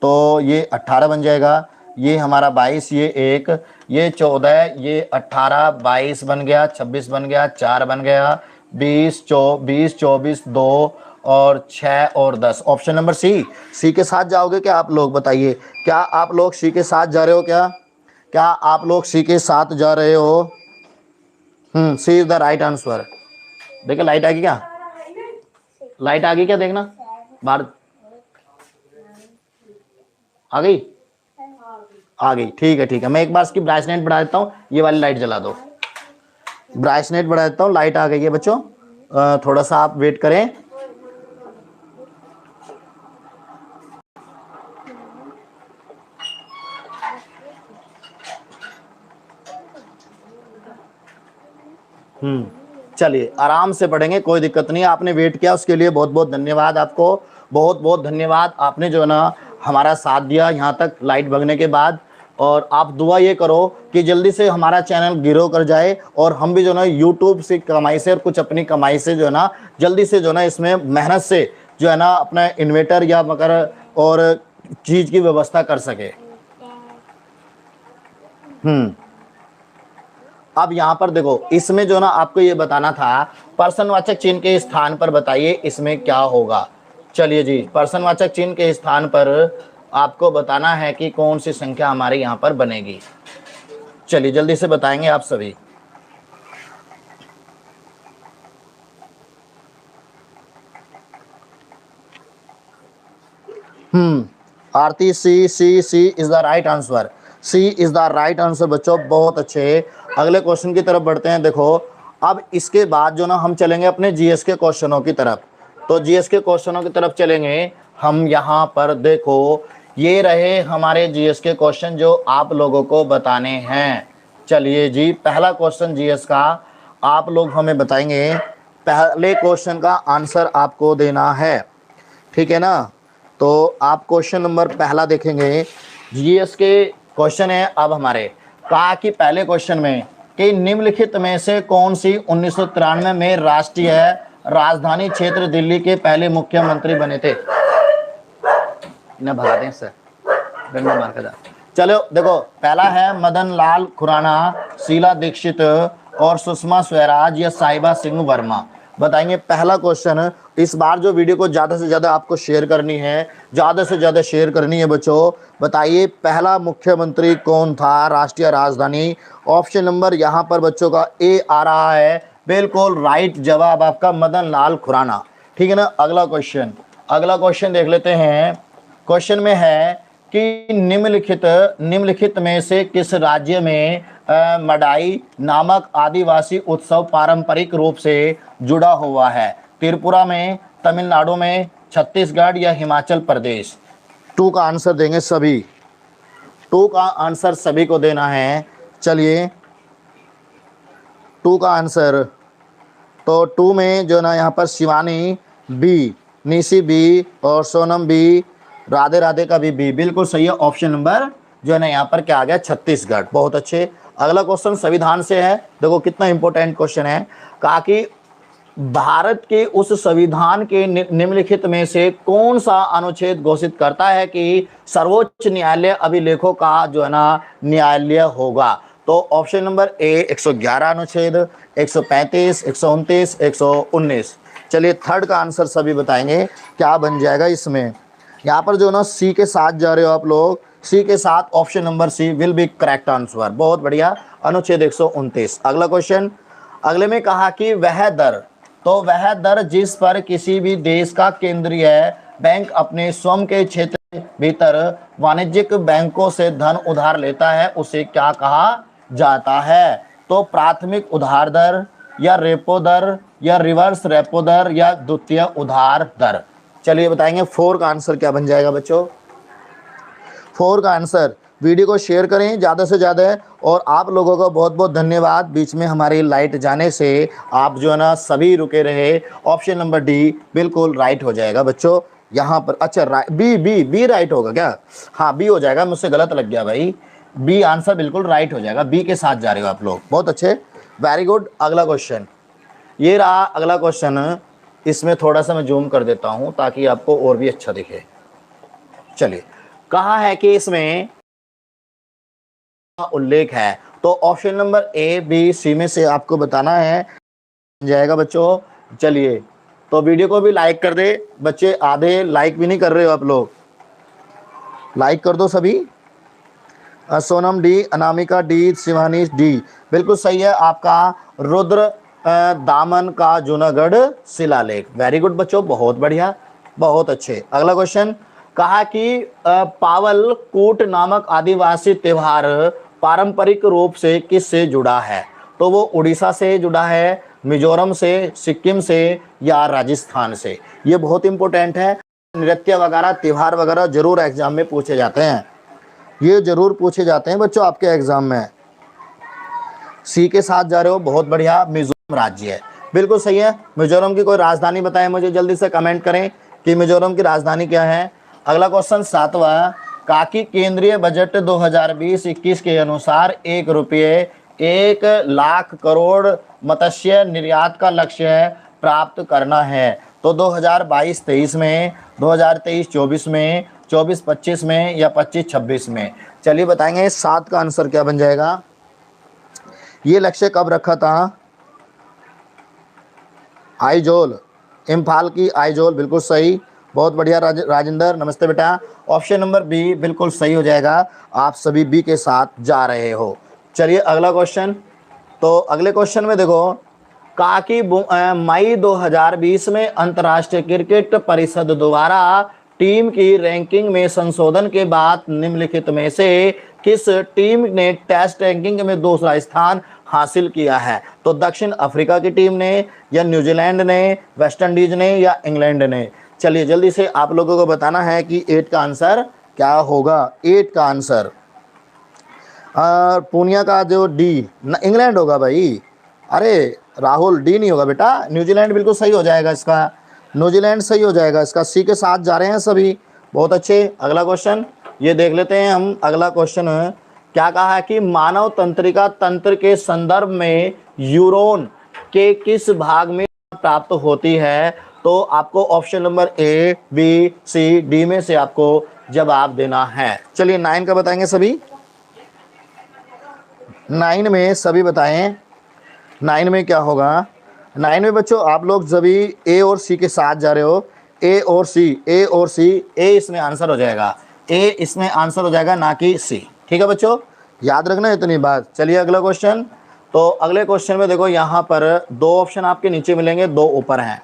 तो ये 18 बन जाएगा। ये हमारा 22, ये 1, ये 14, ये 18, 22 बन गया, 26 बन गया, 4 बन गया, 20, 24, 2 और 6 और 10, ऑप्शन नंबर सी। सी के साथ जाओगे क्या आप लोग, बताइए क्या आप लोग सी के साथ जा रहे हो, क्या क्या आप लोग सी के साथ जा रहे हो? सी इज द राइट आंसर। देखिए लाइट आ गई क्या, लाइट आ गई क्या, देखना बाहर आ गई, आ गई, ठीक है ठीक है। मैं एक बार इसकी ब्राइटनेस बढ़ा देता हूँ, ये वाली लाइट जला दो। ब्राइटनेस बढ़ा देता हूँ, लाइट आ गई है बच्चों, थोड़ा सा आप वेट करें। चलिए आराम से पढ़ेंगे, कोई दिक्कत नहीं। आपने वेट किया उसके लिए बहुत बहुत धन्यवाद आपको, बहुत बहुत धन्यवाद। आपने जो है ना हमारा साथ दिया यहाँ तक लाइट भगने के बाद। और आप दुआ ये करो कि जल्दी से हमारा चैनल ग्रो कर जाए और हम भी जो है ना यूट्यूब से कमाई से और कुछ अपनी कमाई से जो है ना जल्दी से जो है ना इसमें मेहनत से जो है ना अपना इन्वेटर या मगर और चीज़ की व्यवस्था कर सके। अब यहाँ पर देखो, इसमें जो ना आपको ये बताना था, पर्सनवाचक चिन्ह के स्थान पर बताइए इसमें क्या होगा। चलिए जी, पर्सनवाचक चिन्ह के स्थान पर आपको बताना है कि कौन सी संख्या हमारे यहाँ पर बनेगी। चलिए जल्दी से बताएंगे आप सभी। Aarti, C C C is the right answer. C is the right answer बच्चों, बहुत अच्छे। अगले क्वेश्चन की तरफ बढ़ते हैं। देखो अब इसके बाद जो ना हम चलेंगे अपने जीएस के क्वेश्चनों की तरफ। तो जीएस के क्वेश्चनों की तरफ चलेंगे हम। यहाँ पर देखो ये रहे हमारे जीएस के क्वेश्चन जो आप लोगों को बताने हैं। चलिए जी, पहला क्वेश्चन जीएस का आप लोग हमें बताएंगे। पहले क्वेश्चन का आंसर आपको देना है, ठीक है ना। तो आप क्वेश्चन नंबर पहला देखेंगे, जीएस के क्वेश्चन है। अब हमारे कहा कि पहले क्वेश्चन में कि निम्नलिखित में से कौन सी 1993 में राष्ट्रीय राजधानी क्षेत्र दिल्ली के पहले मुख्यमंत्री बने थे। इन्हें भगाते हैं सर, डंडा मार के जा। चलो देखो, पहला है मदन लाल खुराना, शीला दीक्षित और सुषमा स्वराज या साहिबा सिंह वर्मा। बताएंगे पहला क्वेश्चन। इस बार जो वीडियो को ज़्यादा से ज़्यादा आपको शेयर करनी है, ज़्यादा से ज़्यादा शेयर करनी है बच्चों। बताइए पहला मुख्यमंत्री कौन था राष्ट्रीय राजधानी। ऑप्शन नंबर यहाँ पर बच्चों का ए आ रहा है, बिल्कुल राइट जवाब आपका मदन लाल खुराना, ठीक है ना। अगला क्वेश्चन, अगला क्वेश्चन देख लेते हैं। क्वेश्चन में है कि निम्नलिखित में से किस राज्य में मडाई नामक आदिवासी उत्सव पारंपरिक रूप से जुड़ा हुआ है। त्रिपुरा में, तमिलनाडु में, छत्तीसगढ़ या हिमाचल प्रदेश। टू का आंसर देंगे सभी, टू का आंसर सभी को देना है। चलिए टू का आंसर, तो टू में जो ना यहाँ पर शिवानी बी, निशी बी और सोनम बी, राधे राधे का भी बी, बिल्कुल सही है। ऑप्शन नंबर जो है ना यहाँ पर क्या आ गया, छत्तीसगढ़। बहुत अच्छे। अगला क्वेश्चन संविधान से है। देखो कितना इंपॉर्टेंट क्वेश्चन है। कहा कि भारत के उस संविधान के निम्नलिखित में से कौन सा अनुच्छेद घोषित करता है कि सर्वोच्च न्यायालय अभिलेखों का जो है ना न्यायालय होगा। तो ऑप्शन नंबर ए 111 अनुच्छेद, 135, 129, 119। चलिए थर्ड का आंसर सभी बताएंगे क्या बन जाएगा इसमें। यहाँ पर जो ना सी के साथ जा रहे हो आप लोग, सी के साथ option number C will be correct answer. बहुत बढ़िया, अनुच्छेद 129। अगला क्वेश्चन, अगले में कहा कि वह दर, तो वह दर जिस पर किसी भी देश का केंद्रीय बैंक अपने स्वयं के क्षेत्र के भीतर वाणिज्यिक बैंकों से धन उधार लेता है उसे क्या कहा जाता है। तो प्राथमिक उधार दर या रेपो दर या रिवर्स रेपो दर या द्वितीय उधार दर। चलिए बताएंगे फोर का आंसर क्या बन जाएगा बच्चों। फोर का आंसर, वीडियो को शेयर करें ज़्यादा से ज़्यादा। और आप लोगों का बहुत बहुत धन्यवाद, बीच में हमारी लाइट जाने से आप जो है ना सभी रुके रहे। ऑप्शन नंबर डी बिल्कुल राइट हो जाएगा बच्चों यहाँ पर। अच्छा बी बी बी राइट होगा क्या? हाँ बी हो जाएगा, मुझसे गलत लग गया भाई। बी आंसर बिल्कुल राइट हो जाएगा, बी के साथ जा रहे हो आप लोग, बहुत अच्छे, वेरी गुड। अगला क्वेश्चन ये रहा। अगला क्वेश्चन, इसमें थोड़ा सा मैं जूम कर देता हूँ ताकि आपको और भी अच्छा दिखे। चलिए, कहा है कि इसमें उल्लेख है। तो option number A B C में से आपको बताना है जाएगा बच्चों। चलिए तो वीडियो को भी लाइक कर दे बच्चे, आधे लाइक भी नहीं कर रहे हो आप लोग, लाइक कर दो सभी। Sonam D, Anamika D, Shivani D, बिल्कुल सही है आपका। रुद्र दामन का जूनागढ़ शिलालेख, वेरी गुड बच्चों, बहुत बढ़िया, बहुत अच्छे। अगला क्वेश्चन, कहा कि पावल कूट नामक आदिवासी त्योहार पारंपरिक रूप से किससे जुड़ा है? तो वो उड़ीसा से जुड़ा है, मिजोरम से, सिक्किम से या राजस्थान से। ये बहुत इंपॉर्टेंट है, नृत्य वगैरह त्योहार वगैरह जरूर एग्जाम में पूछे जाते हैं, ये जरूर पूछे जाते हैं बच्चों आपके एग्जाम में। सी के साथ जा रहे हो, बहुत बढ़िया, मिजोरम राज्य है, बिल्कुल सही है। मिजोरम की कोई राजधानी बताएं मुझे, जल्दी से कमेंट करें कि मिजोरम की राजधानी क्या है। अगला क्वेश्चन 7वां, काकी केंद्रीय बजट 2020-21 के अनुसार 1 रुपये 1 लाख करोड़ मत्स्य निर्यात का लक्ष्य प्राप्त करना है। तो 2022-23 में, 2023-24 में, 24-25 में या 25-26 में? चलिए बताएंगे 7 का आंसर क्या बन जाएगा। ये लक्ष्य कब रखा था? आइजोल, इम्फाल की आइजोल, बिल्कुल सही, बहुत बढ़िया राजेंद्र, नमस्ते बेटा। ऑप्शन नंबर बी बिल्कुल सही हो जाएगा, आप सभी बी के साथ जा रहे हो। चलिए अगला क्वेश्चन, तो अगले क्वेश्चन में देखो, कहा कि मई 2020 में अंतर्राष्ट्रीय क्रिकेट परिषद द्वारा टीम की रैंकिंग में संशोधन के बाद निम्नलिखित में से किस टीम ने टेस्ट रैंकिंग में दूसरा स्थान हासिल किया है? तो दक्षिण अफ्रीका की टीम ने या न्यूजीलैंड ने, वेस्ट इंडीज ने या इंग्लैंड ने? चलिए जल्दी से आप लोगों को बताना है कि 8 का आंसर क्या होगा। 8 का आंसर पूनिया का जो डी, इंग्लैंड होगा भाई। अरे राहुल, डी नहीं होगा बेटा, न्यूजीलैंड बिल्कुल सही हो जाएगा इसका, न्यूजीलैंड सही हो जाएगा इसका। सी के साथ जा रहे हैं सभी, बहुत अच्छे। अगला क्वेश्चन ये देख लेते हैं हम। अगला क्वेश्चन क्या कहा है कि मानव तंत्रिका तंत्र के संदर्भ में यूरोन के किस भाग में प्राप्त होती है? तो आपको option number A, B, C, D में से आपको जवाब देना है। चलिए 9 का बताएंगे सभी, 9 में सभी बताएं, 9 में क्या होगा? 9 में बच्चों आप लोग सभी ए और सी के साथ जा रहे हो, ए और सी, ए और सी, ए इसमें आंसर हो जाएगा, ए इसमें आंसर हो जाएगा, ना कि सी। ठीक है बच्चों, याद रखना इतनी बात। चलिए अगला क्वेश्चन, तो अगले क्वेश्चन में देखो यहाँ पर 2 ऑप्शन आपके नीचे मिलेंगे, 2 ऊपर हैं।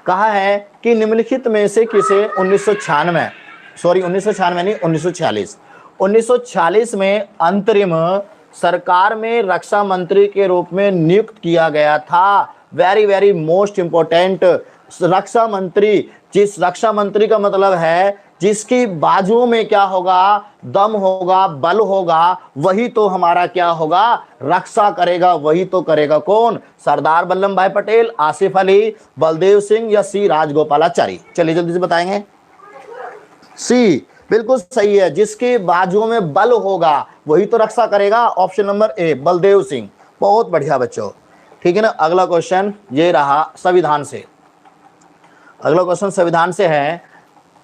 कहा है कि निम्नलिखित में से किसे 1996 नहीं, 1946 में अंतरिम सरकार में रक्षा मंत्री के रूप में नियुक्त किया गया था? वेरी वेरी मोस्ट इंपॉर्टेंट, रक्षा मंत्री, जिस रक्षा मंत्री का मतलब है जिसकी बाजुओं में क्या होगा? दम होगा, बल होगा, वही तो हमारा क्या होगा? रक्षा करेगा। वही तो करेगा कौन? सरदार वल्लभ भाई पटेल, आसिफ अली, बलदेव सिंह या सी राजगोपालाचारी? चलिए जल्दी से बताएंगे। सी बिल्कुल सही है, जिसके बाजुओं में बल होगा वही तो रक्षा करेगा। ऑप्शन नंबर ए, बलदेव सिंह, बहुत बढ़िया बच्चों। ठीक है ना। अगला क्वेश्चन ये रहा संविधान से, अगला क्वेश्चन संविधान से है।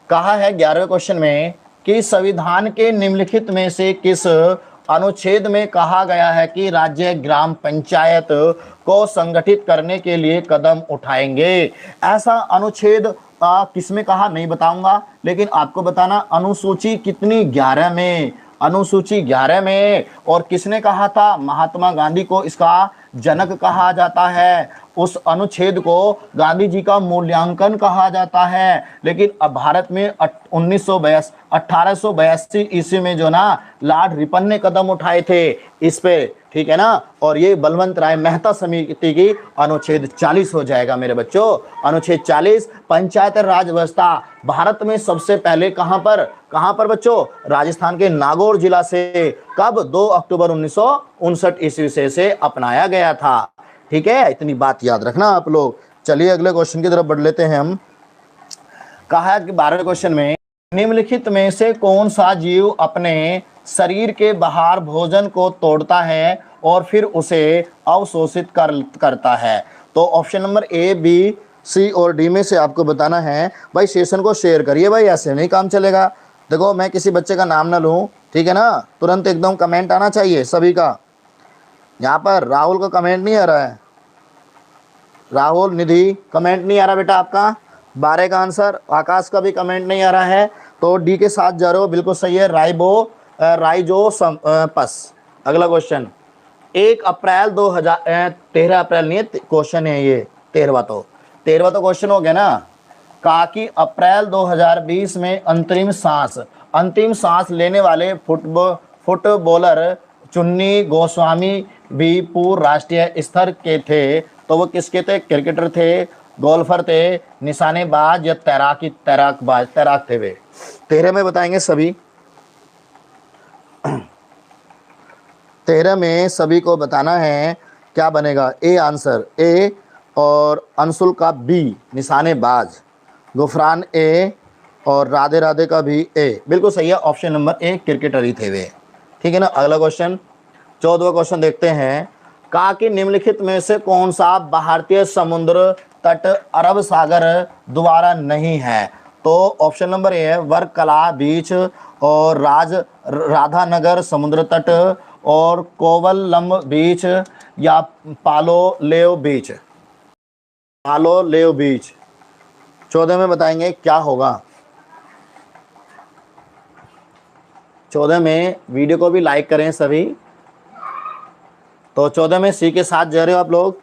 कहा है 11वें क्वेश्चन में कि संविधान के निम्नलिखित में से किस अनुच्छेद में कहा गया है कि राज्य ग्राम पंचायत को संगठित करने के लिए कदम उठाएंगे? ऐसा अनुच्छेद किसमें कहा नहीं बताऊंगा, लेकिन आपको बताना अनुसूची कितनी? 11 में, अनुसूची 11 में। और किसने कहा था? महात्मा गांधी को इसका जनक कहा जाता है। उस अनुच्छेद को गांधी जी का मूल्यांकन कहा जाता है। लेकिन अब भारत में 1882 ईस्वी में जो ना लॉर्ड रिपन ने कदम उठाए थे इस पे, ठीक है ना। और ये बलवंत राय मेहता समिति की अनुच्छेद 40 हो जाएगा मेरे बच्चों। अनुच्छेद 40 पंचायत राज व्यवस्था भारत में सबसे पहले कहां पर बच्चों? राजस्थान के नागौर जिला से कब? 2 अक्टूबर 1959 ईस्वी से अपनाया गया था। ठीक है, इतनी बात याद रखना आप लोग। चलिए अगले क्वेश्चन की तरफ बढ़ लेते हैं हम। कहा है कि 12वें क्वेश्चन में निम्नलिखित में से कौन सा जीव अपने शरीर के बाहर भोजन को तोड़ता है और फिर उसे अवशोषित करता है? तो ऑप्शन नंबर ए, बी, सी और डी में से आपको बताना है। भाई सेशन को शेयर करिए भाई, ऐसे नहीं काम चलेगा। देखो मैं किसी बच्चे का नाम ना लूं, ठीक है ना, तुरंत एकदम कमेंट आना चाहिए सभी का। यहाँ पर राहुल का कमेंट नहीं आ रहा है, राहुल, निधि, कमेंट नहीं आ रहा बेटा आपका। 12 का आंसर। आकाश का भी कमेंट नहीं आ रहा है, तो डी के साथ जा रहे हो, बिल्कुल सही है, राइजोपस। अगला क्वेश्चन, 1 अप्रैल 2000, 13 अप्रैल नहीं है क्वेश्चन है ये, 13वां तो क्वेश्चन हो गया ना। कहा कि अप्रैल 2020 में अंतिम सांस लेने वाले फुटबॉलर चुन्नी गोस्वामी भी पूर्व राष्ट्रीय स्तर के थे, तो वो किसके थे? क्रिकेटर थे, गोल्फर थे, निशानेबाज या तैराक थे वे। 13 में बताएंगे सभी, 13 में सभी को बताना है क्या बनेगा। ए आंसर ए, और अंशुल का बी निशानेबाज, गुफरान ए, और राधे राधे का भी ए, बिल्कुल सही है, ऑप्शन नंबर ए क्रिकेटर ही थे वे। ठीक है ना। अगला क्वेश्चन, 14वां क्वेश्चन देखते हैं। कहा कि निम्नलिखित में से कौन सा भारतीय समुद्र तट अरब सागर द्वारा नहीं है? तो ऑप्शन नंबर ए है वर्कला बीच, और राधानगर समुद्र तट, और कोवलम बीच, या पालोलेव बीच। 14 में बताएंगे क्या होगा। 14 में वीडियो को भी लाइक करें सभी। तो 14 में सी के साथ जा रहे हो आप लोग।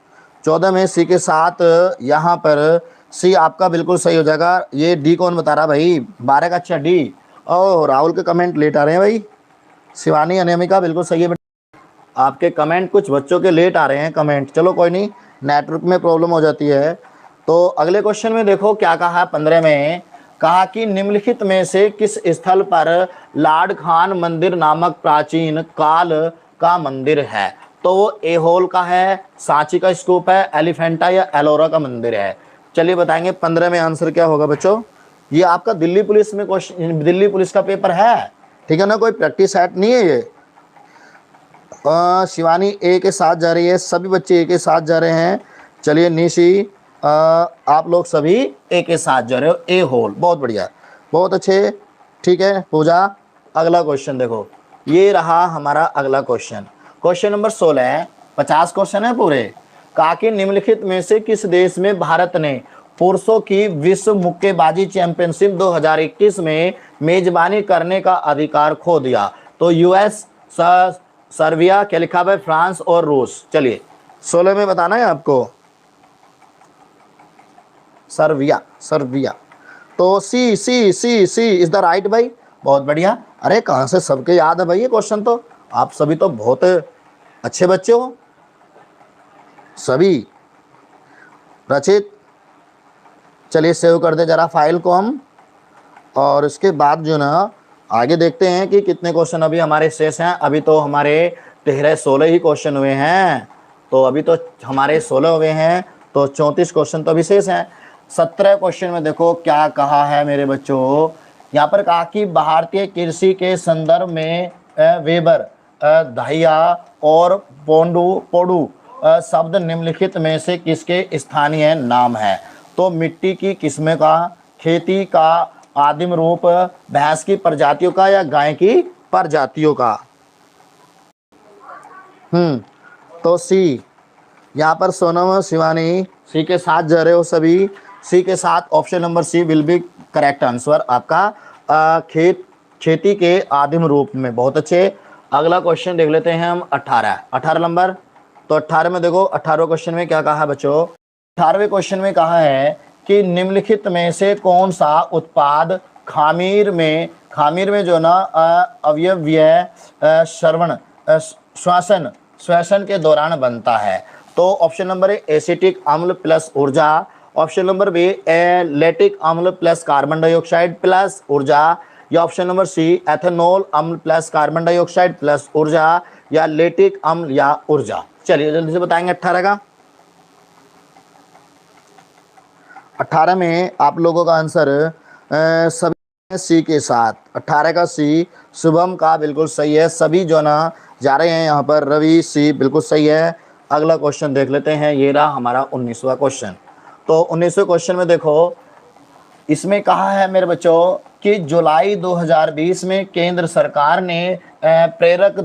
14 में सी के साथ, यहाँ पर सी आपका बिल्कुल सही हो जाएगा। ये डी कौन बता रहा भाई? 12 का अच्छा डी। ओह, राहुल के कमेंट लेट आ रहे हैं भाई। शिवानी, अनियमिका, बिल्कुल सही है बेटा। आपके कमेंट, कुछ बच्चों के लेट आ रहे हैं कमेंट, चलो कोई नहीं, नेटवर्क में प्रॉब्लम हो जाती है। तो अगले क्वेश्चन में देखो क्या कहा है। 15 में कहा कि निम्नलिखित में से किस स्थल पर लाड खान मंदिर नामक प्राचीन काल का मंदिर है? तो वो एहोल का है, सांची का स्तूप है, एलिफेंटा या एलोरा का मंदिर है। चलिए बताएंगे 15 में आंसर क्या होगा बच्चों। ये आपका दिल्ली पुलिस में क्वेश्चन, दिल्ली पुलिस का पेपर है, ठीक है ना, कोई प्रैक्टिस सेट नहीं है ये। शिवानी ए के साथ जा रही है, सभी बच्चे ए के साथ जा रहे हैं। चलिए निशी, आप लोग सभी ए के साथ जा रहे हो, ए होल, बहुत बढ़िया, बहुत अच्छे। ठीक है पूजा, अगला क्वेश्चन देखो, ये रहा हमारा अगला क्वेश्चन, क्वेश्चन नंबर 16 है। 50 क्वेश्चन है पूरे। कहा कि निम्नलिखित में से किस देश में भारत ने पुरुषों की विश्व मुक्केबाजी चैंपियनशिप 2021 में मेजबानी करने का अधिकार खो दिया? तो यूएस, सर्बिया, क्या लिखा है, फ्रांस और रूस। चलिए 16 में बताना है आपको, सर्बिया। तो सी C C C is the right भाई, बहुत बढ़िया। अरे कहाँ से सबके याद है भाई ये क्वेश्चन, तो आप सभी तो बहुत अच्छे बच्चे हो सभी। रचित, चलिए सेव कर दे जरा फाइल को हम, और इसके बाद जो ना आगे देखते हैं कि कितने क्वेश्चन अभी हमारे शेष हैं। अभी तो हमारे 13-16 ही क्वेश्चन हुए हैं, तो अभी तो हमारे 16 हुए हैं, तो 34 क्वेश्चन तो अभी शेष हैं। 17 क्वेश्चन में देखो क्या कहा है मेरे बच्चों। यहाँ पर कहा कि भारतीय कृषि के संदर्भ में वेबर, दहिया और पोडू शब्द निम्नलिखित में से किसके स्थानीय नाम है? तो मिट्टी की किस्में का, खेती का आदिम रूप, भैंस की प्रजातियों का, या गाय की प्रजातियों का। तो सी, यहाँ पर सोनम, शिवानी सी के साथ जा रहे हो सभी, सी के साथ, option number C will be correct answer आपका। खेती के आदिम रूप में, बहुत अच्छे। अगला क्वेश्चन देख लेते हैं हम, 18 नंबर। तो 18 में देखो, 18वें क्वेश्चन में क्या कहा है बच्चों। 18वें क्वेश्चन में कहा है कि निम्नलिखित में से कौन सा उत्पाद खामीर में जो ना अवयवीय श्वसन के दौरान बनता है? तो ऑप्शन नंबर ए एसिटिक अम्ल प्लस ऊर्जा, ऑप्शन नंबर बी लैक्टिक अम्ल प्लस कार्बन डाइऑक्साइड प्लस ऊर्जा, या ऑप्शन नंबर सी एथेनॉल अम्ल प्लस कार्बन डाइऑक्साइड प्लस ऊर्जा, या लैक्टिक अम्ल या ऊर्जा। चलिए जल्दी से बताएंगे 18 का। 18 में आप लोगों का आंसर सभी सी के साथ, 18 का सी, शुभम का बिल्कुल सही है, सभी जो ना जा रहे हैं यहाँ पर, रवि सी बिल्कुल सही है। अगला क्वेश्चन देख लेते हैं, ये रहा हमारा 19वां क्वेश्चन। तो 19वें क्वेश्चन में देखो, इसमें कहा है मेरे बच्चों कि जुलाई 2020 में केंद्र सरकार ने प्रेरक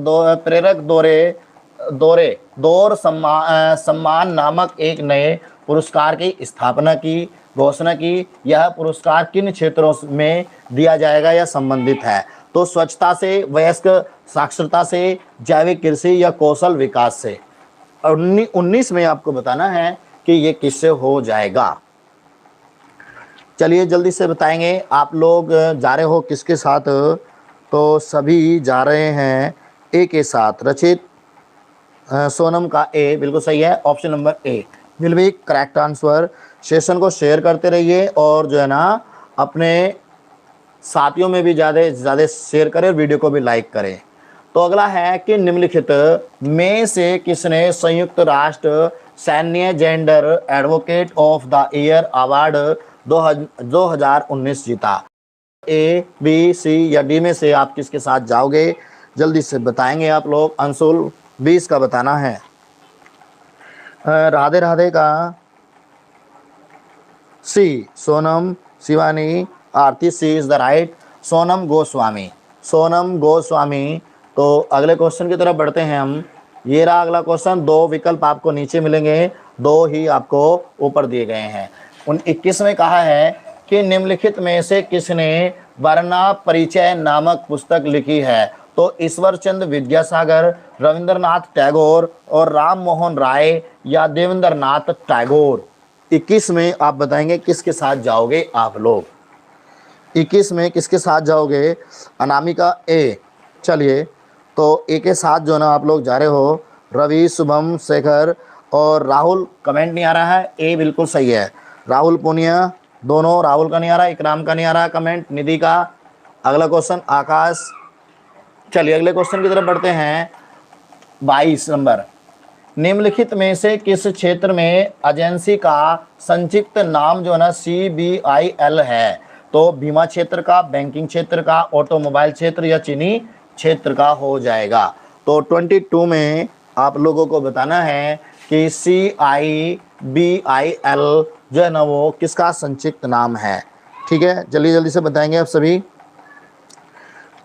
दौरे दौर सम्मान नामक एक नए पुरस्कार की स्थापना की, घोषणा की। यह पुरस्कार किन क्षेत्रों में दिया जाएगा या संबंधित है? तो स्वच्छता से, वयस्क साक्षरता से, जैविक कृषि या कौशल विकास से। 19 में आपको बताना है कि ये किससे हो जाएगा। चलिए जल्दी से बताएंगे। आप लोग जा रहे हो किसके साथ? तो सभी जा रहे हैं ए के साथ। रचित, सोनम का ए बिल्कुल सही है। Option number A will be correct answer. Session को शेयर करते रहिए और जो है ना अपने साथियों में भी ज़्यादा शेयर करें, वीडियो को भी लाइक करें। तो अगला है कि निम्नलिखित में से किसने संयुक्त राष्ट्र सैन्य gender advocate of the year award 2019 जीता? ए, बी, सी या डी में से आप किसके साथ जाओगे? जल्दी से बताएंगे आप लोग। अंशुल 20 का बताना है। राधे राधे का C, Sonam, Shivani, Aarti, C is the right. Sonam Goswami, Sonam Goswami. तो अगले क्वेश्चन की तरफ बढ़ते हैं हम। ये रहा अगला क्वेश्चन। 2 विकल्प आपको नीचे मिलेंगे, 2 ही आपको ऊपर दिए गए हैं। 21 में कहा है कि निम्नलिखित में से किसने वर्णा परिचय नामक पुस्तक लिखी है? तो ईश्वर चंद्र विद्यासागर, रविंद्रनाथ टैगोर और राम मोहन राय या देवेंद्रनाथ टैगोर। 21 में आप बताएंगे किसके साथ जाओगे आप लोग? 21 में किसके साथ जाओगे? अनामिका ए। चलिए तो ए के साथ जो ना आप लोग जा रहे हो रवि, शुभम, शेखर और राहुल। कमेंट नहीं आ रहा है, ए बिल्कुल सही है। राहुल पुनिया दोनों, राहुल का नहीं आ रहा, इकराम का नहीं आ रहा कमेंट, निधि का। अगला क्वेश्चन आकाश। चलिए अगले क्वेश्चन की तरफ बढ़ते हैं। 22 नंबर। निम्नलिखित में से किस क्षेत्र में एजेंसी का संक्षिप्त नाम जो है ना CBIL है? तो बीमा क्षेत्र का, बैंकिंग क्षेत्र का, ऑटोमोबाइल क्षेत्र या चीनी क्षेत्र का हो जाएगा। तो 22 में आप लोगों को बताना है कि CIBIL जो है ना वो किसका संक्षिप्त नाम है। ठीक है, जल्दी जल्दी से बताएंगे आप सभी।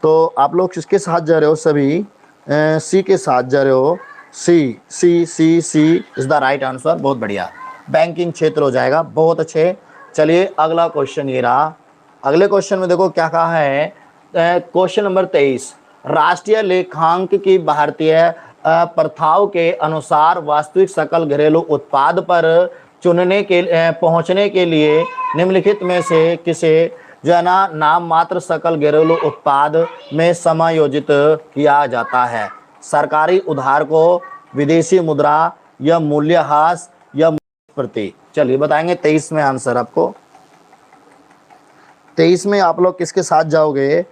तो आप लोग किसके साथ जा रहे हो? सभी सी के साथ जा रहे हो। सी C C C is the right answer. बहुत बढ़िया, बैंकिंग क्षेत्र हो जाएगा। बहुत अच्छे। चलिए अगला क्वेश्चन ये रहा। अगले क्वेश्चन में देखो क्या कहा है। Question number 23। राष्ट्रीय लेखांक की भारतीय प्रथाओं के अनुसार वास्तविक सकल घरेलू उत्पाद पर पहुंचने के लिए निम्नलिखित में से किसे जो है ना नाम मात्र सकल घरेलू उत्पाद में समायोजित किया जाता है? सरकारी उधार को, विदेशी मुद्रा या मूल्यह्रास या प्रति। चलिए बताएंगे 23 में आंसर आपको। 23 में आप लोग किसके साथ जाओगे?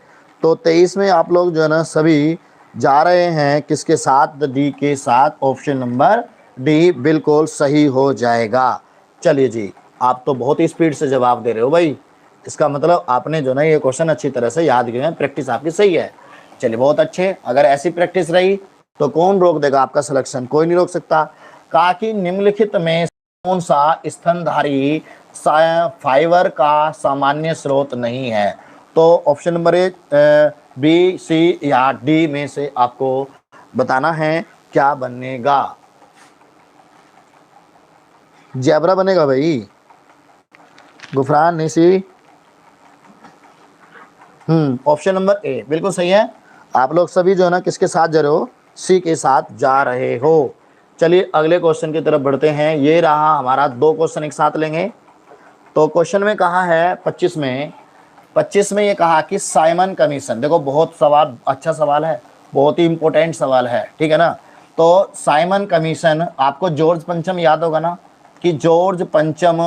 तो 23 में आप लोग जो है ना सभी जा रहे हैं किसके साथ? डी के साथ। ऑप्शन नंबर डी बिल्कुल सही हो जाएगा। चलिए जी, आप तो बहुत ही स्पीड से जवाब दे रहे हो भाई। इसका मतलब आपने जो ना ये क्वेश्चन अच्छी तरह से याद किए हैं, प्रैक्टिस आपकी सही है। चलिए बहुत अच्छे। अगर ऐसी प्रैक्टिस रही तो कौन रोक देगा आपका सिलेक्शन? कोई नहीं रोक सकता। कहा कि निम्नलिखित में कौन सा स्तनधारी फाइबर का सामान्य स्रोत नहीं है? तो ऑप्शन नंबर ए, बी, सी या डी में से आपको बताना है क्या बनेगा। जैबरा बनेगा भाई। गुफरान निसी। ऑप्शन नंबर ए बिल्कुल सही है। आप लोग सभी जो है ना किसके साथ जा रहे हो? सी के साथ जा रहे हो। चलिए अगले क्वेश्चन की तरफ बढ़ते हैं। ये रहा हमारा। 2 क्वेश्चन एक साथ लेंगे। तो क्वेश्चन में कहा है 25 में ये कहा कि साइमन कमीशन। देखो बहुत सवाल, अच्छा सवाल है, बहुत ही इंपॉर्टेंट सवाल है। ठीक है ना। तो साइमन कमीशन, आपको जॉर्ज पंचम याद होगा ना कि जॉर्ज पंचम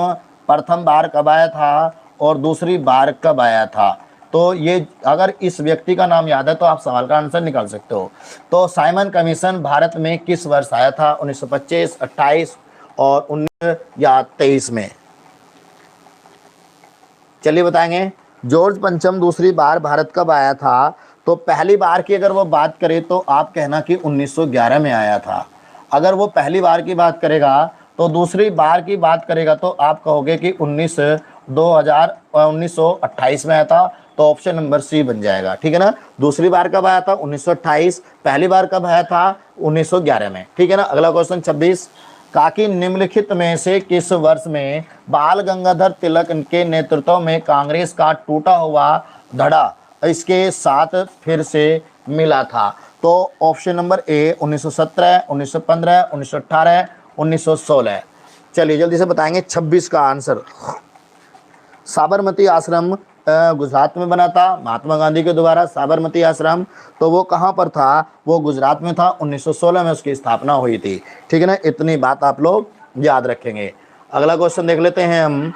प्रथम बार कब आया था और दूसरी बार कब आया था? तो ये अगर इस व्यक्ति का नाम याद है तो आप सवाल का आंसर निकाल सकते हो। तो साइमन कमीशन भारत में किस वर्ष आया था? 1925, 28 और 19 या 23 में? चलिए बताएंगे। जॉर्ज पंचम दूसरी बार भारत कब आया था? तो पहली बार की अगर वो बात करे तो आप कहना कि 1911 में आया था। अगर वो पहली बार की बात करेगा तो दूसरी बार की बात करेगा तो आप कहोगे कि 1928 में आया था। तो ऑप्शन नंबर सी बन जाएगा। ठीक है ना। दूसरी बार कब आया था? 1928। पहली बार कब आया था? 1911 में। ठीक है ना। अगला क्वेश्चन 26, कहा कि निम्नलिखित में से किस वर्ष में बाल गंगाधर तिलक के नेतृत्व में कांग्रेस का टूटा हुआ धड़ा इसके साथ फिर से मिला था? तो ऑप्शन नंबर ए 1917, 1915, 1918, 1916। चलिए जल्दी से बताएंगे 26 का आंसर। साबरमती आश्रम गुजरात में बना था महात्मा गांधी के द्वारा, साबरमती आश्रम। तो वो कहाँ पर था? वो गुजरात में था। 1916 में उसकी स्थापना हुई थी। ठीक है ना। इतनी बात आप लोग याद रखेंगे। अगला क्वेश्चन देख लेते हैं हम।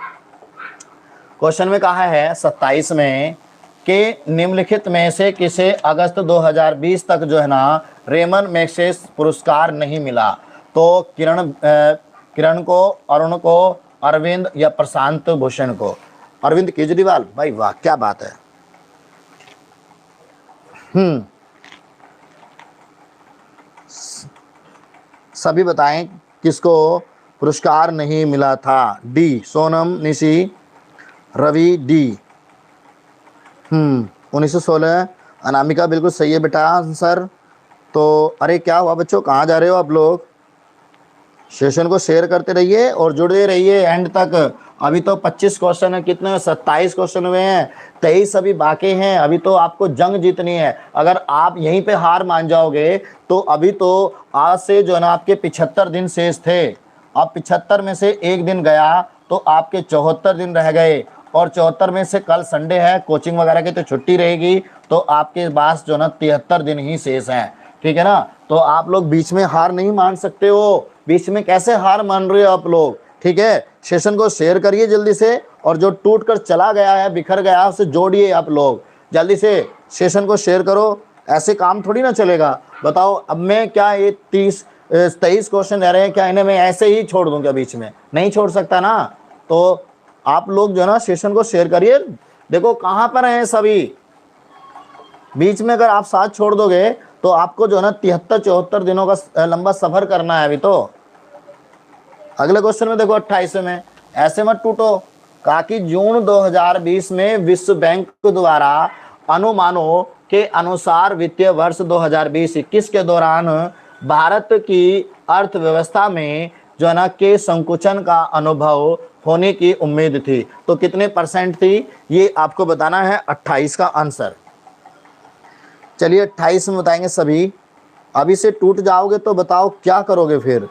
क्वेश्चन में कहा है 27 में कि निम्नलिखित में से किसे अगस्त 2020 तक जो है ना रेमन मैग्सेसे पुरस्कार नहीं मिला? तो किरण को, अरुण को, अरविंद या प्रशांत भूषण को? अरविंद केजरीवाल। भाई वाह, क्या बात है। सभी बताएं किसको पुरस्कार नहीं मिला था? D Sonam, Nishi, Ravi, D 1916। अनामिका बिल्कुल सही है बेटा आंसर। तो अरे क्या हुआ बच्चों, कहाँ जा रहे हो आप लोग? सेशन को शेयर करते रहिए और जुड़े रहिए एंड तक। अभी तो 25 क्वेश्चन है, कितने 27 क्वेश्चन हुए हैं, 23 अभी बाकी हैं। अभी तो आपको जंग जीतनी है। अगर आप यहीं पे हार मान जाओगे तो अभी तो आज से जो है ना आपके 75 दिन शेष थे। अब 75 में से एक दिन गया तो आपके 74 दिन रह गए, और 74 में से कल संडे है, कोचिंग वगैरह की तो छुट्टी रहेगी, तो आपके पास जो ना 73 दिन ही शेष हैं। ठीक है ना। तो आप लोग बीच में हार नहीं मान सकते हो। बीच में कैसे हार मान रहे हो आप लोग? ठीक है। सेशन को शेयर करिए जल्दी से, और जो टूट कर चला गया है, बिखर गया है, उसे जोड़िए आप लोग। जल्दी से सेशन को शेयर करो। ऐसे काम थोड़ी ना चलेगा। बताओ अब मैं क्या ये 23 क्वेश्चन रह रहे हैं, क्या इन्हें मैं ऐसे ही छोड़ दूं क्या? बीच में नहीं छोड़ सकता ना। तो आप लोग जो है ना सेशन को शेयर करिए। देखो कहाँ पर हैं सभी। बीच में अगर आप साथ छोड़ दोगे तो आपको जो है ना 73-74 दिनों का लंबा सफर करना है अभी तो। अगले क्वेश्चन में देखो 28 में, ऐसे मत टूटो। कहा कि जून 2020 में विश्व बैंक द्वारा अनुमानों के अनुसार वित्तीय वर्ष 2020-21 के दौरान भारत की अर्थव्यवस्था में जो है ना के संकुचन का अनुभव होने की उम्मीद थी। तो कितने परसेंट थी ये आपको बताना है। 28 का आंसर। चलिए 28 में बताएंगे सभी। अभी से टूट जाओगे तो बताओ क्या करोगे फिर?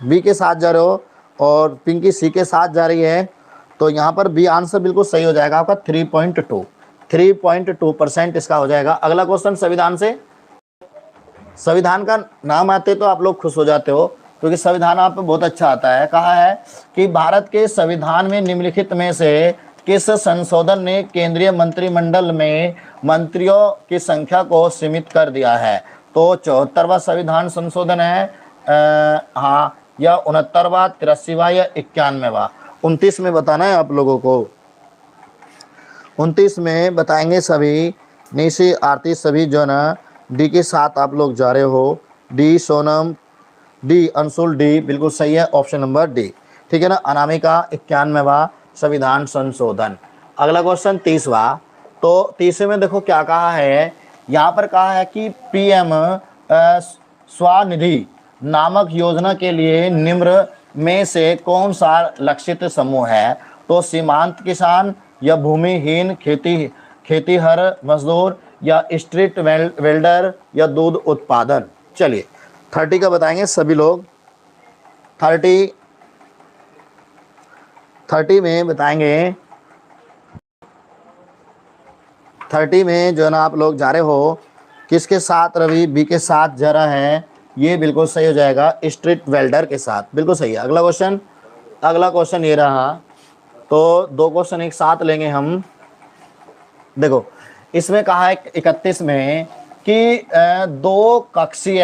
बी के साथ जा रहे हो और पिंकी सी के साथ जा रही है। तो यहाँ पर बी आंसर बिल्कुल सही हो जाएगा आपका। 3.2% इसका हो जाएगा। अगला क्वेश्चन संविधान से। संविधान का नाम आते तो आप लोग खुश हो जाते हो, क्योंकि संविधान आप पे बहुत अच्छा आता है। कहा है कि भारत के संविधान में निम्नलिखित में से किस संशोधन ने केंद्रीय मंत्रिमंडल में मंत्रियों की संख्या को सीमित कर दिया है? तो 74वां संविधान संशोधन है, हाँ, या 69वां, 83वां या 91वां? 29 में बताना है आप लोगों को। 29 में बताएंगे सभी। निशी, आरती सभी जो है ना डी के साथ आप लोग जा रहे हो। D Sonam, D Anshul, D बिल्कुल सही है, ऑप्शन नंबर डी। ठीक है ना। अनामिका 91वां संविधान संशोधन। अगला क्वेश्चन 30वां। तो 30वें में देखो क्या कहा है। यहाँ पर कहा है कि पीएम स्वनिधि नामक योजना के लिए निम्न में से कौन सा लक्षित समूह है? तो सीमांत किसान या भूमिहीन खेतीहर मजदूर या स्ट्रीट वेल्डर या दूध उत्पादन? चलिए 30 का बताएंगे सभी लोग। 30 में बताएंगे। 30 में जो है ना आप लोग जा रहे हो किसके साथ? रवि बी के साथ जा रहा है। ये बिल्कुल सही हो जाएगा, स्ट्रीट वेल्डर के साथ। बिल्कुल सही है। अगला क्वेश्चन ये रहा। तो 2 क्वेश्चन एक साथ लेंगे हम। देखो इसमें कहा है 31 में कि 2 कक्षीय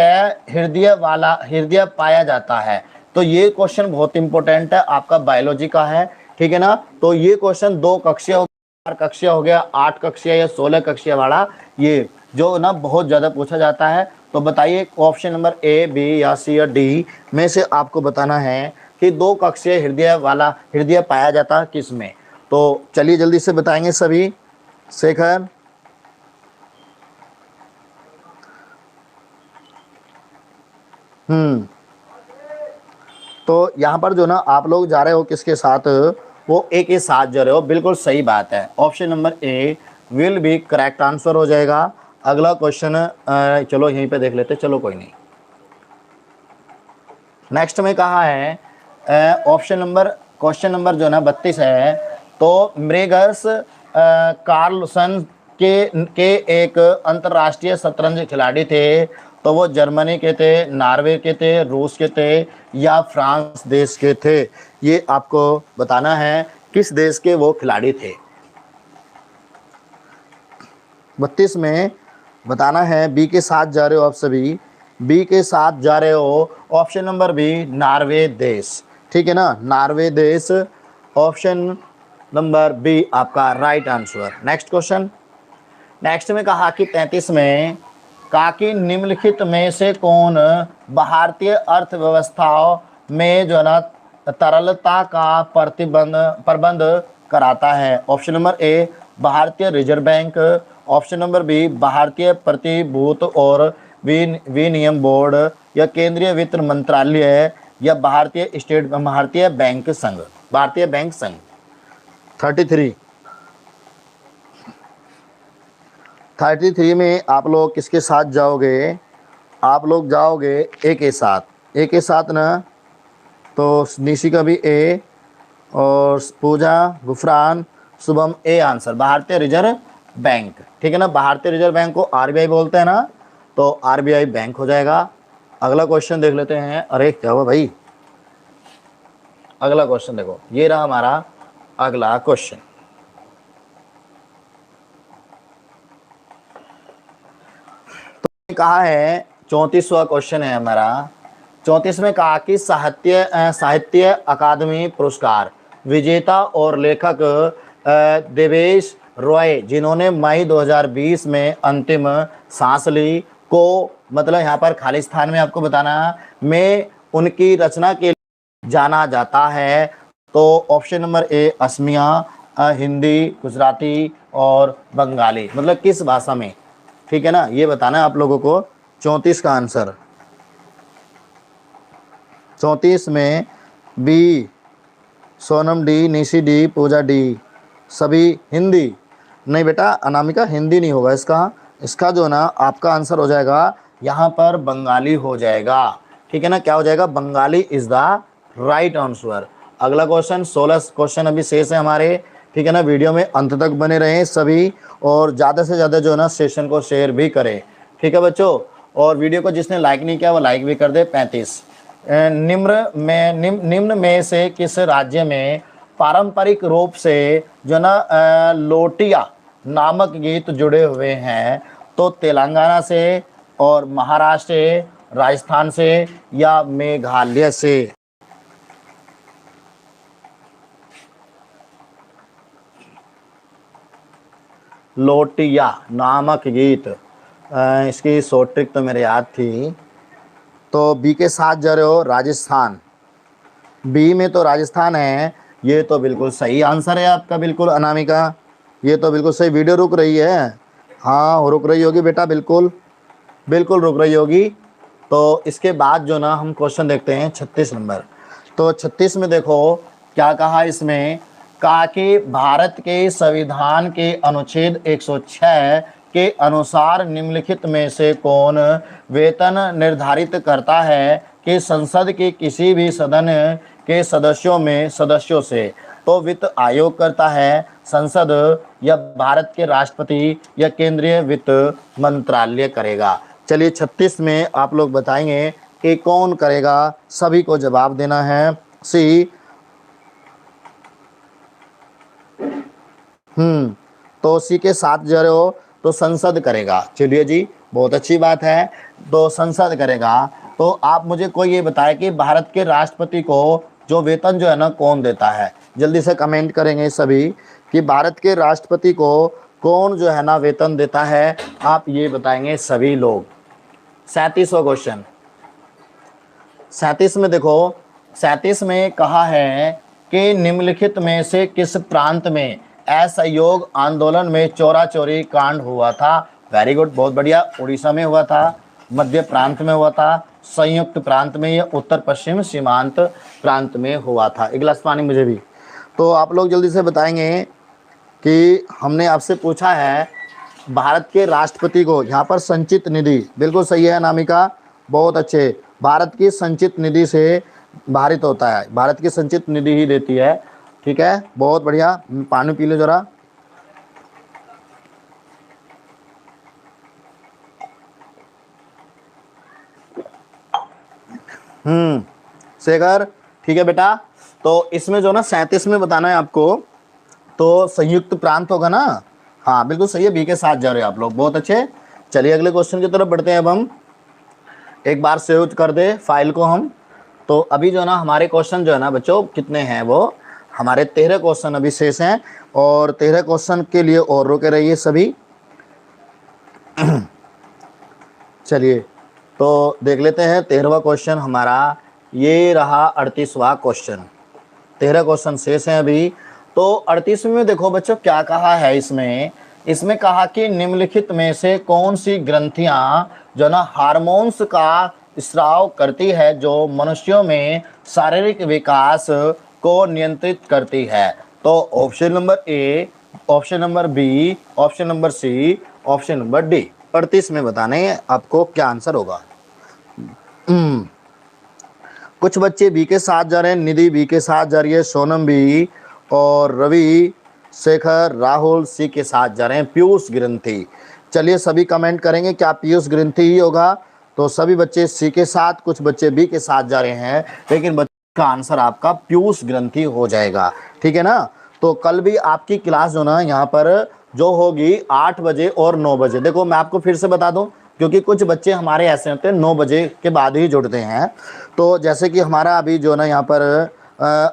हृदय पाया जाता है। तो ये क्वेश्चन बहुत इंपॉर्टेंट है, आपका बायोलॉजी का है। ठीक है ना। तो ये क्वेश्चन 2 कक्षीय, 4 कक्षीय हो गया, 8 कक्षीय या 16 कक्षीय वाला, ये जो ना बहुत ज़्यादा पूछा जाता है। तो बताइए ऑप्शन नंबर ए, बी या सी या डी में से आपको बताना है कि 2 कक्षीय हृदय पाया जाता किस में? तो चलिए जल्दी से बताएंगे सभी। शेखर, हम्म तो यहाँ पर जो ना आप लोग जा रहे हो किसके साथ, वो ए के साथ जा रहे हो, बिल्कुल सही बात है। Option number A will be correct answer हो जाएगा। अगला क्वेश्चन चलो यहीं पे देख लेते, चलो कोई नहीं। नेक्स्ट में कहा है ऑप्शन नंबर, क्वेश्चन नंबर जो ना 32 है। तो मृगस कार्लसन के एक अंतर्राष्ट्रीय शतरंज खिलाड़ी थे, तो वो जर्मनी के थे, नॉर्वे के थे, रूस के थे या फ्रांस देश के थे। ये आपको बताना है किस देश के वो खिलाड़ी थे। 32 में बताना है। बी के साथ जा रहे हो आप सभी, बी के साथ जा रहे हो। ऑप्शन नंबर बी नॉर्वे देश, ठीक है ना, नॉर्वे देश। ऑप्शन नंबर बी आपका right answer. Next question. Next में कहा कि 33 में कहा कि निम्नलिखित में से कौन भारतीय अर्थव्यवस्थाओं में जो है ना तरलता का प्रबंध कराता है। ऑप्शन नंबर ए भारतीय reserve bank, option number B भारतीय प्रतिभूत और विनियम बोर्ड, या केंद्रीय वित्त मंत्रालय, या भारतीय बैंक संघ। 33 में आप लोग किसके साथ जाओगे, आप लोग जाओगे ए के साथ, ए के साथ ना। तो निशी का भी ए, और पूजा, गुफरान, शुभम ए आंसर भारतीय रिजर्व बैंक, ठीक है ना। भारतीय रिजर्व बैंक को आरबीआई बोलते हैं ना, तो आरबीआई बैंक हो जाएगा। अगला क्वेश्चन देख लेते हैं। अरे क्या हुआ भाई, अगला क्वेश्चन देखो, ये रहा हमारा अगला क्वेश्चन। तो कहा है 34वां क्वेश्चन है हमारा। 34 में कहा कि साहित्य अकादमी पुरस्कार विजेता और लेखक देवेश रॉय, जिन्होंने मई 2020 में अंतिम सांस ली, को मतलब यहाँ पर खालिस्तान में आपको बताना में उनकी रचना के लिए जाना जाता है। तो option number A Asamiya, Hindi, Gujarati और बंगाली, मतलब किस भाषा में, ठीक है ना, ये बताना है आप लोगों को। 34 का आंसर। 34 में B Sonam D, Nishi D, Pooja D, सभी हिंदी। नहीं बेटा अनामिका हिंदी नहीं होगा इसका, इसका जो ना आपका आंसर हो जाएगा यहाँ पर बंगाली हो जाएगा, ठीक है ना। क्या हो जाएगा, Bengali is the right answer. अगला क्वेश्चन, 16 क्वेश्चन अभी शेष है हमारे, ठीक है ना। वीडियो में अंत तक बने रहें सभी, और ज़्यादा से ज़्यादा जो है ना सेशन को शेयर भी करें, ठीक है बच्चों। और वीडियो को जिसने लाइक नहीं किया वो लाइक भी कर दे। 35 निम्न में से किस राज्य में पारंपरिक रूप से जो ना लोटिया नामक गीत जुड़े हुए हैं। तो तेलंगाना से, और महाराष्ट्र से, राजस्थान से, या मेघालय से। लोटिया नामक गीत, इसकी शॉर्ट ट्रिक तो मेरे याद थी। तो बी के साथ जा रहे हो, राजस्थान। बी में तो राजस्थान है, ये तो बिल्कुल सही आंसर है आपका, बिल्कुल अनामिका, ये तो बिल्कुल सही। वीडियो रुक रही है, हाँ रुक रही होगी बेटा, बिल्कुल बिल्कुल रुक रही होगी। तो इसके बाद जो ना हम क्वेश्चन देखते हैं 36 नंबर। तो 36 में देखो क्या कहा इसमें, कहा कि भारत के संविधान के अनुच्छेद 106 के अनुसार निम्नलिखित में से कौन वेतन निर्धारित करता है कि संसद के किसी भी सदन के सदस्यों से। तो वित्त आयोग करता है, संसद, या भारत के राष्ट्रपति, या केंद्रीय वित्त मंत्रालय करेगा। चलिए 36 में आप लोग बताएंगे कि कौन करेगा, सभी को जवाब देना है। सी तो सी के साथ जा रहे हो, तो संसद करेगा। चलिए जी बहुत अच्छी बात है, तो संसद करेगा। तो आप मुझे कोई ये बताए कि भारत के राष्ट्रपति को जो वेतन जो है ना कौन देता है, जल्दी से कमेंट करेंगे सभी कि भारत के राष्ट्रपति को कौन जो है ना वेतन देता है, आप ये बताएंगे सभी लोग। 37वां क्वेश्चन। 37 में देखो, 37 में कहा है कि निम्नलिखित में से किस प्रांत में असहयोग आंदोलन में चोरा चोरी कांड हुआ था। वेरी गुड, बहुत बढ़िया, उड़ीसा में हुआ था। मध्य प्रांत में हुआ था, संयुक्त प्रांत में, या उत्तर पश्चिम सीमांत प्रांत में हुआ था। एक गिलास पानी मुझे भी। तो आप लोग जल्दी से बताएंगे कि हमने आपसे पूछा है भारत के राष्ट्रपति को, यहाँ पर संचित निधि, बिल्कुल सही है अनामिका, बहुत अच्छे। भारत की संचित निधि से भारित होता है, भारत की संचित निधि ही देती है। ठीक है, बहुत बढ़िया। पानी पी लो जरा। शेखर, ठीक है बेटा। तो इसमें जो ना 37 में बताना है आपको, तो संयुक्त प्रांत होगा ना। हाँ बिल्कुल सही है, बी के साथ जा रहे हो आप लोग, बहुत अच्छे। चलिए अगले क्वेश्चन की तरफ बढ़ते हैं। अब हम एक बार सेव कर दे फाइल को हम। तो अभी जो ना हमारे क्वेश्चन जो है ना बच्चों कितने हैं, वो हमारे 13 क्वेश्चन अभी शेष हैं, और 13 क्वेश्चन के लिए और रुके रहिए सभी। चलिए तो देख लेते हैं 13वां क्वेश्चन हमारा, ये रहा 38वां क्वेश्चन। 13 क्वेश्चन शेष हैं अभी। तो 38वें में देखो बच्चों क्या कहा है इसमें कहा कि निम्नलिखित में से कौन सी ग्रंथियां जो ना हार्मोन्स का स्राव करती है जो मनुष्यों में शारीरिक विकास को नियंत्रित करती है। तो option number A, option number B, option number C, option number D. 38 में बताने आपको क्या आंसर होगा। कुछ बच्चे बी के साथ जा रहे हैं, निधि बी के साथ जा रही है, सोनम बी, और रवि, शेखर, राहुल सी के साथ जा रहे हैं, पीयूष ग्रंथि। चलिए सभी कमेंट करेंगे क्या पीयूष ग्रंथि ही होगा। तो सभी बच्चे सी के साथ, कुछ बच्चे बी के साथ जा रहे हैं, लेकिन बच्चे का आंसर आपका पीयूष ग्रंथि हो जाएगा। ठीक है ना। तो कल भी आपकी क्लास जो ना यहाँ पर जो होगी 8 बजे और 9 बजे। देखो मैं आपको फिर से बता दूं, क्योंकि कुछ बच्चे हमारे ऐसे होते हैं 9 बजे के बाद ही जुड़ते हैं। तो जैसे कि हमारा अभी जो ना यहाँ पर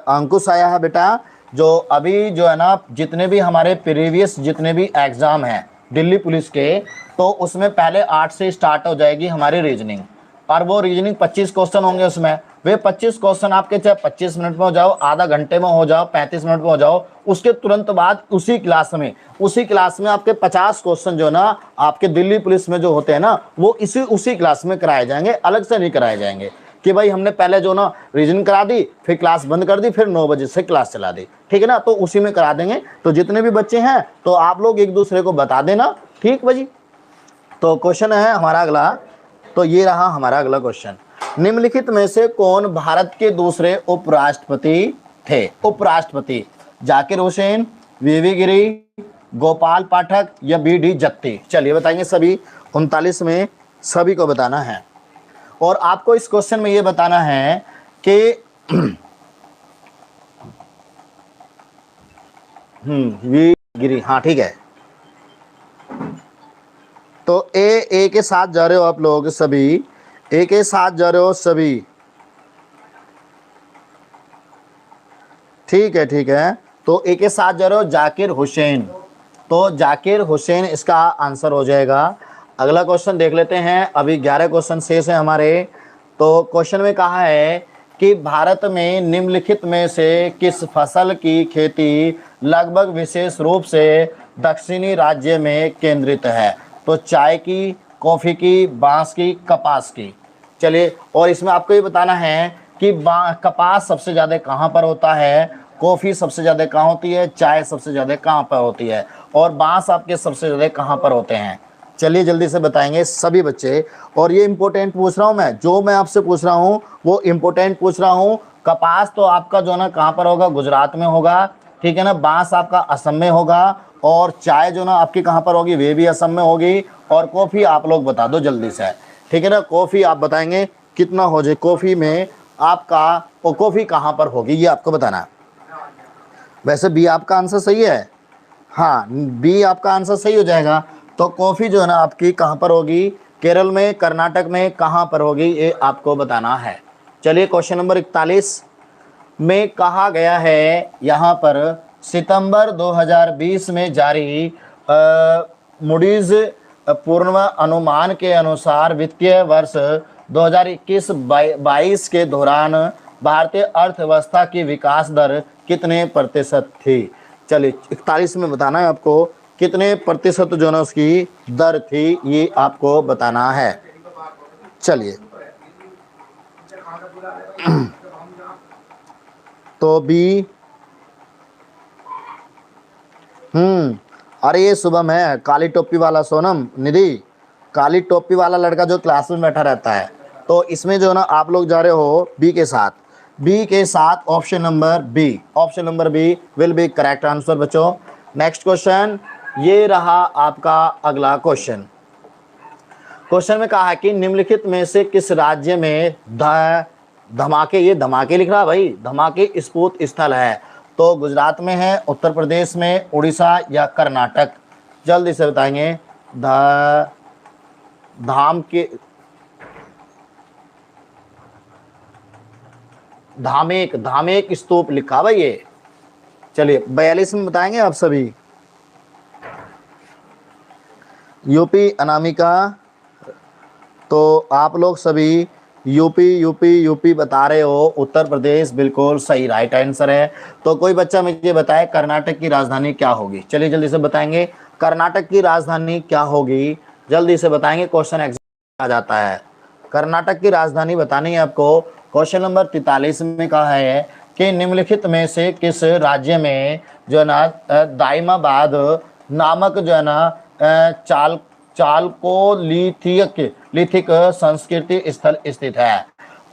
अंकुश आया है बेटा, जो अभी जो है ना जितने भी हमारे प्रीवियस जितने भी एग्ज़ाम हैं दिल्ली पुलिस के, तो उसमें पहले 8 से स्टार्ट हो जाएगी हमारी रीजनिंग, और वो रीजनिंग 25 क्वेश्चन होंगे उसमें। वे 25 क्वेश्चन आपके चाहे 25 मिनट में हो जाओ, आधा घंटे में हो जाओ, 35 मिनट में हो जाओ, उसके तुरंत बाद उसी क्लास में आपके 50 क्वेश्चन जो ना आपके दिल्ली पुलिस में जो होते हैं ना, वो उसी क्लास में कराए जाएंगे, अलग से नहीं कराए जाएंगे कि भाई हमने पहले जो ना रीजन करा दी, फिर क्लास बंद कर दी, फिर 9 बजे से क्लास चला दी। ठीक है ना, तो उसी में करा देंगे। तो जितने भी बच्चे हैं तो आप लोग एक दूसरे को बता देना। ठीक भाई। तो क्वेश्चन है हमारा अगला, तो ये रहा हमारा अगला क्वेश्चन। निम्नलिखित में से कौन भारत के दूसरे उपराष्ट्रपति थे। उपराष्ट्रपति जाकिर हुसैन, वीवी गिरी, गोपाल पाठक या बी डी जत्ती। चलिए बताएंगे सभी। 39 में सभी को बताना है, और आपको इस क्वेश्चन में ये बताना है कि वी गिरी, हाँ ठीक है। तो ए के साथ जा रहे हो आप लोग सभी, ए के साथ जा रहे हो सभी। ठीक है ठीक है। तो ए के साथ जा रहे हो जाकिर हुसैन, तो जाकिर हुसैन इसका आंसर हो जाएगा। अगला क्वेश्चन देख लेते हैं। अभी 11 क्वेश्चन शेष है हमारे। तो क्वेश्चन में कहा है कि भारत में निम्नलिखित में से किस फसल की खेती लगभग विशेष रूप से दक्षिणी राज्य में केंद्रित है। तो चाय की, कॉफ़ी की, बांस की, कपास की। चलिए, और इसमें आपको ये बताना है कि कपास सबसे ज़्यादा कहाँ पर होता है, कॉफ़ी सबसे ज़्यादा कहाँ होती है, चाय सबसे ज़्यादा कहाँ पर होती है, और बांस आपके सबसे ज़्यादा कहाँ पर होते हैं। चलिए जल्दी से बताएंगे सभी बच्चे। और ये इंपॉर्टेंट पूछ रहा हूँ मैं, जो मैं आपसे पूछ रहा हूँ वो इंपॉर्टेंट पूछ रहा हूँ। कपास तो आपका जो ना कहाँ पर होगा, गुजरात में होगा। ठीक है ना। बांस आपका असम में होगा, और चाय जो ना आपकी कहाँ पर होगी, वे भी असम में होगी। और कॉफ़ी आप लोग बता दो जल्दी से। ठीक है ना। कॉफ़ी आप बताएंगे कितना हो जाए कॉफ़ी में आपका, और कॉफ़ी कहाँ पर होगी ये आपको बताना है। वैसे बी आपका आंसर सही है, हाँ बी आपका आंसर सही हो जाएगा। तो कॉफ़ी जो है ना आपकी कहाँ पर होगी, केरल में, कर्नाटक में, कहाँ पर होगी ये आपको बताना है। चलिए क्वेश्चन नंबर 41 में कहा गया है यहाँ पर, सितंबर 2020 में जारी मूडीज पूर्व अनुमान के अनुसार वित्तीय वर्ष 2021-22 के दौरान भारतीय अर्थव्यवस्था की विकास दर कितने प्रतिशत थी। चलिए 41 में बताना है आपको कितने प्रतिशत जो ना उसकी दर थी, ये आपको बताना है। चलिए, तो बी। अरे ये शुभम है, काली टोपी वाला, सोनम निधि, काली टोपी वाला लड़का जो क्लास में बैठा रहता है। तो इसमें जो ना आप लोग जा रहे हो बी के साथ, बी के साथ option number B, option number B will be correct answer बच्चों। नेक्स्ट क्वेश्चन, ये रहा आपका अगला क्वेश्चन। क्वेश्चन में कहा है कि निम्नलिखित में से किस राज्य में धमाके, ये धमाके लिख रहा है भाई, धमाके स्फोट स्थल है। तो गुजरात में है, उत्तर प्रदेश में, उड़ीसा या कर्नाटक, जल्दी से बताएंगे। धाम के धामेक, धामेक स्तूप लिखा भाई ये। चलिए 42 में बताएंगे आप सभी। यूपी अनामिका, तो आप लोग सभी यूपी यूपी यूपी बता रहे हो, उत्तर प्रदेश बिल्कुल सही राइट आंसर है। तो कोई बच्चा मुझे बताए कर्नाटक की राजधानी क्या होगी, चलिए जल्दी से बताएंगे, कर्नाटक की राजधानी क्या होगी, जल्दी से बताएंगे, क्वेश्चन एग्जाम आ जाता है। कर्नाटक की राजधानी बतानी है आपको। क्वेश्चन नंबर 43 में कहा है कि निम्नलिखित में से किस राज्य में जो है ना दाइमाबाद नामक जो है ना चालकोलिथिक संस्कृति स्थल स्थित है।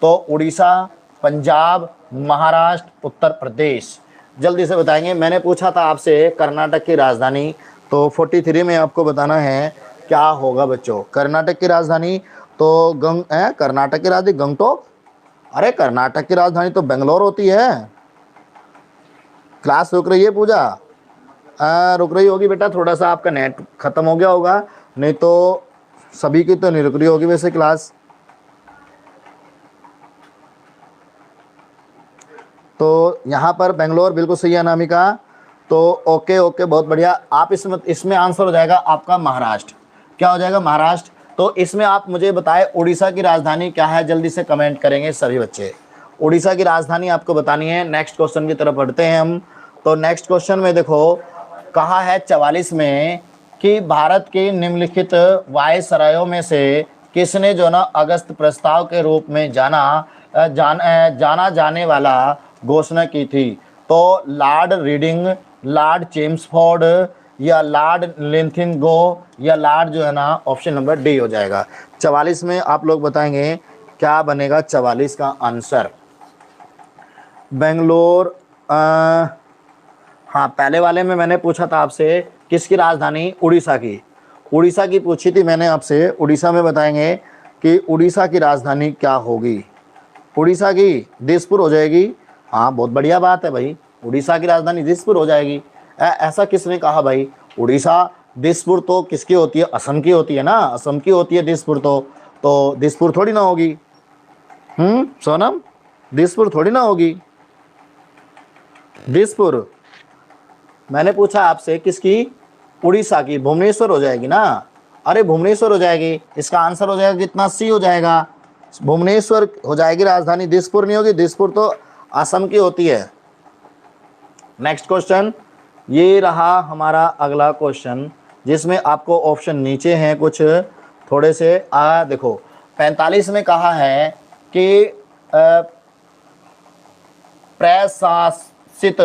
तो उड़ीसा, पंजाब, महाराष्ट्र, उत्तर प्रदेश, जल्दी से बताएंगे। मैंने पूछा था आपसे कर्नाटक की राजधानी, तो 43 में आपको बताना है क्या होगा बच्चों। कर्नाटक की राजधानी तो कर्नाटक की राजधानी गंगटोक। अरे कर्नाटक की राजधानी तो बेंगलोर होती है। क्लास रुक रही है पूजा? रुक रही होगी बेटा, थोड़ा सा आपका नेट खत्म हो गया होगा, नहीं तो सभी की तो नहीं रुक रही होगी वैसे क्लास। तो यहाँ पर बेंगलोर बिल्कुल सही है अनामिका। तो ओके ओके, बहुत बढ़िया। आप इसमें आंसर हो जाएगा आपका महाराष्ट्र। क्या हो जाएगा? महाराष्ट्र। तो इसमें आप मुझे बताएं उड़ीसा की राजधानी क्या है, जल्दी से कमेंट करेंगे सभी बच्चे। उड़ीसा की राजधानी आपको बतानी है। नेक्स्ट क्वेश्चन की तरफ बढ़ते हैं हम। तो नेक्स्ट क्वेश्चन में देखो, कहा है 44 में कि भारत के निम्नलिखित वायसरायों में से किसने जो ना अगस्त प्रस्ताव के रूप में जाना जाने वाला घोषणा की थी। तो लॉर्ड रीडिंग, लॉर्ड चेम्सफोर्ड या लॉर्ड लिंथिंगो या लॉर्ड जो है ना ऑप्शन नंबर डी हो जाएगा। 44 में आप लोग बताएंगे क्या बनेगा 44 का आंसर। बेंगलोर, हाँ पहले वाले में मैंने पूछा था आपसे किसकी राजधानी, उड़ीसा की, उड़ीसा की पूछी थी मैंने आपसे। उड़ीसा में बताएंगे कि उड़ीसा की राजधानी क्या होगी। उड़ीसा की दिसपुर हो जाएगी। हाँ बहुत बढ़िया बात है भाई, उड़ीसा की राजधानी दिसपुर हो जाएगी। ऐसा किसने कहा भाई? उड़ीसा, दिसपुर तो किसकी होती है? असम की होती है ना, असम की होती है दिसपुर। तो दिसपुर थोड़ी ना होगी। सोनम, दिसपुर थोड़ी ना होगी। दिसपुर मैंने पूछा आपसे किसकी? उड़ीसा की। भुवनेश्वर हो जाएगी ना। अरे भुवनेश्वर हो जाएगी, इसका आंसर हो जाएगा कितना? सी हो जाएगा, भुवनेश्वर हो जाएगी राजधानी, दिसपुर नहीं होगी। दिसपुर तो असम की होती है। नेक्स्ट क्वेश्चन, ये रहा हमारा अगला क्वेश्चन, जिसमें आपको ऑप्शन नीचे हैं कुछ थोड़े से। देखो 45 में कहा है कि प्रशासित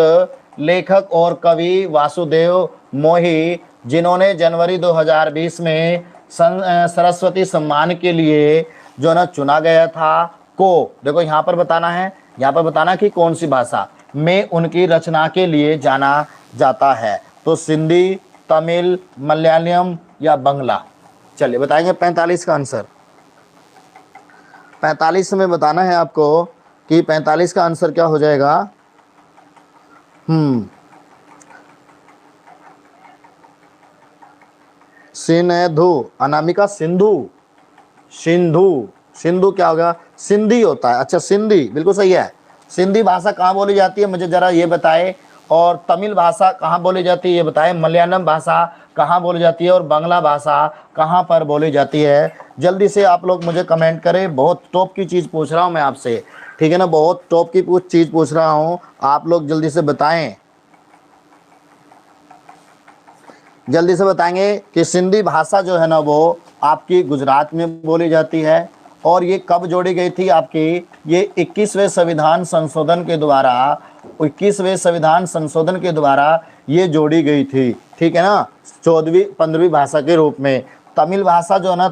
लेखक और कवि वासुदेव मोही, जिन्होंने जनवरी 2020 में सरस्वती सम्मान के लिए जो ना चुना गया था, को देखो यहाँ पर बताना है, यहाँ पर बताना कि कौन सी भाषा में उनकी रचना के लिए जाना जाता है। तो सिंधी, तमिल, मलयालम या बंगला, चलिए बताएंगे 45 का आंसर। 45 में बताना है आपको कि 45 का आंसर क्या हो जाएगा। सिंधु अनामिका, सिंधु, सिंधु, सिंधु क्या होगा? सिंधी होता है। अच्छा सिंधी बिल्कुल सही है। सिंधी भाषा कहाँ बोली जाती है मुझे जरा ये बताएं। और तमिल भाषा कहाँ बोली जाती है ये बताएं। मलयालम भाषा कहाँ बोली जाती है और बांग्ला भाषा कहाँ पर बोली जाती है। जल्दी से आप लोग मुझे कमेंट करें। बहुत टॉप की चीज़ पूछ रहा हूँ मैं आपसे, ठीक है ना, बहुत टॉप की चीज़ पूछ रहा हूँ, आप लोग जल्दी से बताएं। जल्दी से बताएंगे कि सिंधी भाषा जो है ना वो आपकी गुजरात में बोली जाती है और ये कब जोड़ी गई थी आपकी, ये 21वें संविधान संशोधन के द्वारा, 21वें संविधान संशोधन के द्वारा ये जोड़ी गई थी, ठीक है ना, 14वीं 15वीं भाषा के रूप में। तमिल भाषा जो है ना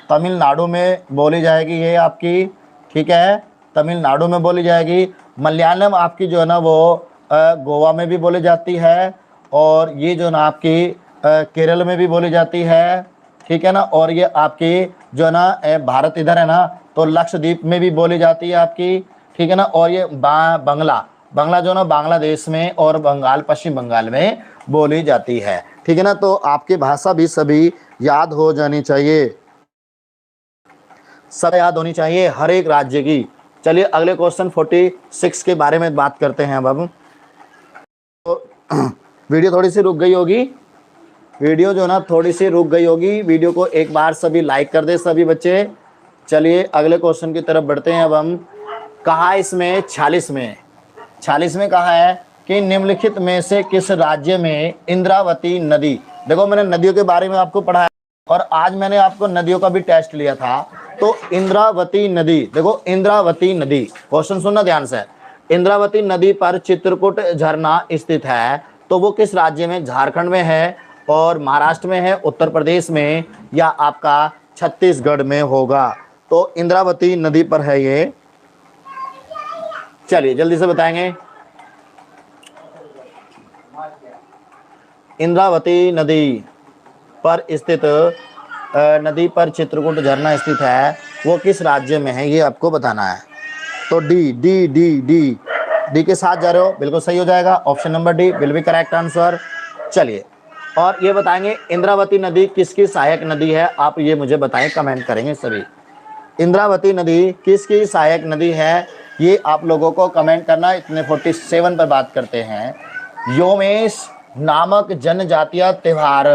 तमिलनाडु में बोली जाएगी ये आपकी, ठीक है, तमिलनाडु में बोली जाएगी। मलयालम आपकी जो है ना वो गोवा में भी बोली जाती है, और ये जो है ना आपकी केरल में भी बोली जाती है, ठीक है ना, और ये आपकी जो है ना भारत इधर है ना तो लक्षद्वीप में भी बोली जाती है आपकी, ठीक है ना, और ये बांग्ला जो है ना बांग्लादेश में और बंगाल, पश्चिम बंगाल में बोली जाती है, ठीक है ना। तो आपकी भाषा भी सभी याद हो जानी चाहिए, सब याद होनी चाहिए हर एक राज्य की। चलिए अगले क्वेश्चन 46 के बारे में बात करते हैं अब हम। तो वीडियो थोड़ी सी रुक गई होगी, वीडियो जो ना थोड़ी सी रुक गई होगी, वीडियो को एक बार सभी लाइक कर दे सभी बच्चे। चलिए अगले क्वेश्चन की तरफ बढ़ते हैं अब हम। कहा इसमें 46 में कहा है कि निम्नलिखित में से किस राज्य में इंद्रावती नदी, देखो मैंने नदियों के बारे में आपको पढ़ाया और आज मैंने आपको नदियों का भी टेस्ट लिया था। तो इंद्रावती नदी, देखो इंद्रावती नदी, क्वेश्चन सुनना ध्यान से, इंद्रावती नदी पर चित्रकूट झरना स्थित है, तो वो किस राज्य में, झारखंड में है और महाराष्ट्र में है, उत्तर प्रदेश में या आपका छत्तीसगढ़ में होगा। तो इंद्रावती नदी पर है ये। चलिए जल्दी से बताएंगे। इंद्रावती नदी पर स्थित नदी पर चित्रकूट झरना स्थित है, वो किस राज्य में है ये आपको बताना है। तो डी के साथ जा रहे हो, बिल्कुल सही हो जाएगा, option number D will be correct answer. चलिए और ये बताएंगे इंद्रावती नदी किसकी सहायक नदी है, आप ये मुझे बताएं, कमेंट करेंगे सभी। इंद्रावती नदी किसकी सहायक नदी है ये आप लोगों को कमेंट करना। इतने 47 पर बात करते हैं। योमेश नामक जनजातीय त्योहार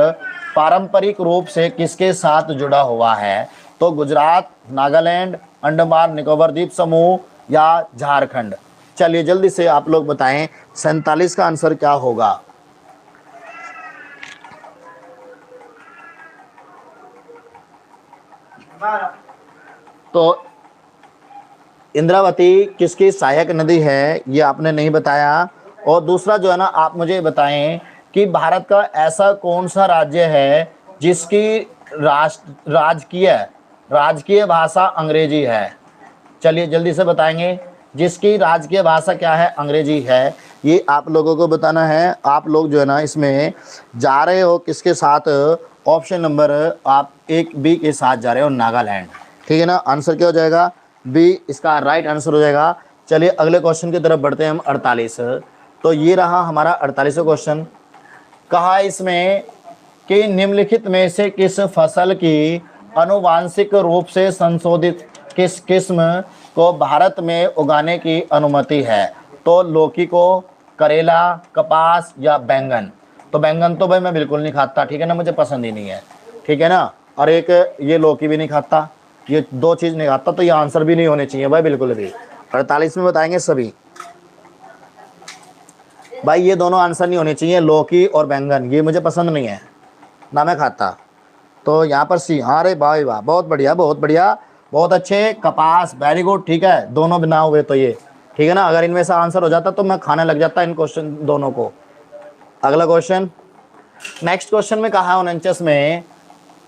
पारंपरिक रूप से किसके साथ जुड़ा हुआ है, तो गुजरात, नागालैंड, अंडमान निकोबार द्वीप समूह या झारखंड। चलिए जल्दी से आप लोग बताएं 47 का आंसर क्या होगा। तो इंद्रावती किसकी सहायक नदी है ये आपने नहीं बताया। और दूसरा जो है ना आप मुझे बताएं कि भारत का ऐसा कौन सा राज्य है जिसकी राजकीय भाषा अंग्रेजी है। चलिए जल्दी से बताएंगे, जिसकी राजकीय भाषा क्या है, अंग्रेजी है, ये आप लोगों को बताना है। आप लोग जो है ना इसमें जा रहे हो किसके साथ, ऑप्शन नंबर आप 1 बी के साथ जा रहे हो, नागालैंड, ठीक है ना। आंसर क्या हो जाएगा, बी इसका राइट आंसर हो जाएगा। चलिए अगले क्वेश्चन की तरफ बढ़ते हैं हम, 48। तो ये रहा हमारा 48वां क्वेश्चन। कहा इसमें कि निम्नलिखित में से किस फसल की आनुवांशिक रूप से संशोधित किस किस्म को भारत में उगाने की अनुमति है, तो लौकी को, करेला, कपास या बैंगन। तो बैंगन तो भाई मैं बिल्कुल नहीं खाता, ठीक है ना, मुझे पसंद ही नहीं है, ठीक है ना। और एक ये लौकी भी नहीं खाता, ये 2 चीज़ नहीं खाता, तो ये आंसर भी नहीं होने चाहिए भाई बिल्कुल भी। 48 में बताएंगे सभी भाई, ये दोनों आंसर नहीं होने चाहिए, लौकी और बैंगन, ये मुझे पसंद नहीं है ना, मैं खाता। तो यहाँ पर सी, हाँ रे भाई वाह, बहुत बढ़िया बहुत बढ़िया, बहुत अच्छे। कपास, वेरी गुड, ठीक है, दोनों बिना हुए तो ये, ठीक है ना। अगर इनमें से आंसर हो जाता तो मैं खाने लग जाता इन क्वेश्चन दोनों को। अगला क्वेश्चन, नेक्स्ट क्वेश्चन में कहा 49 में,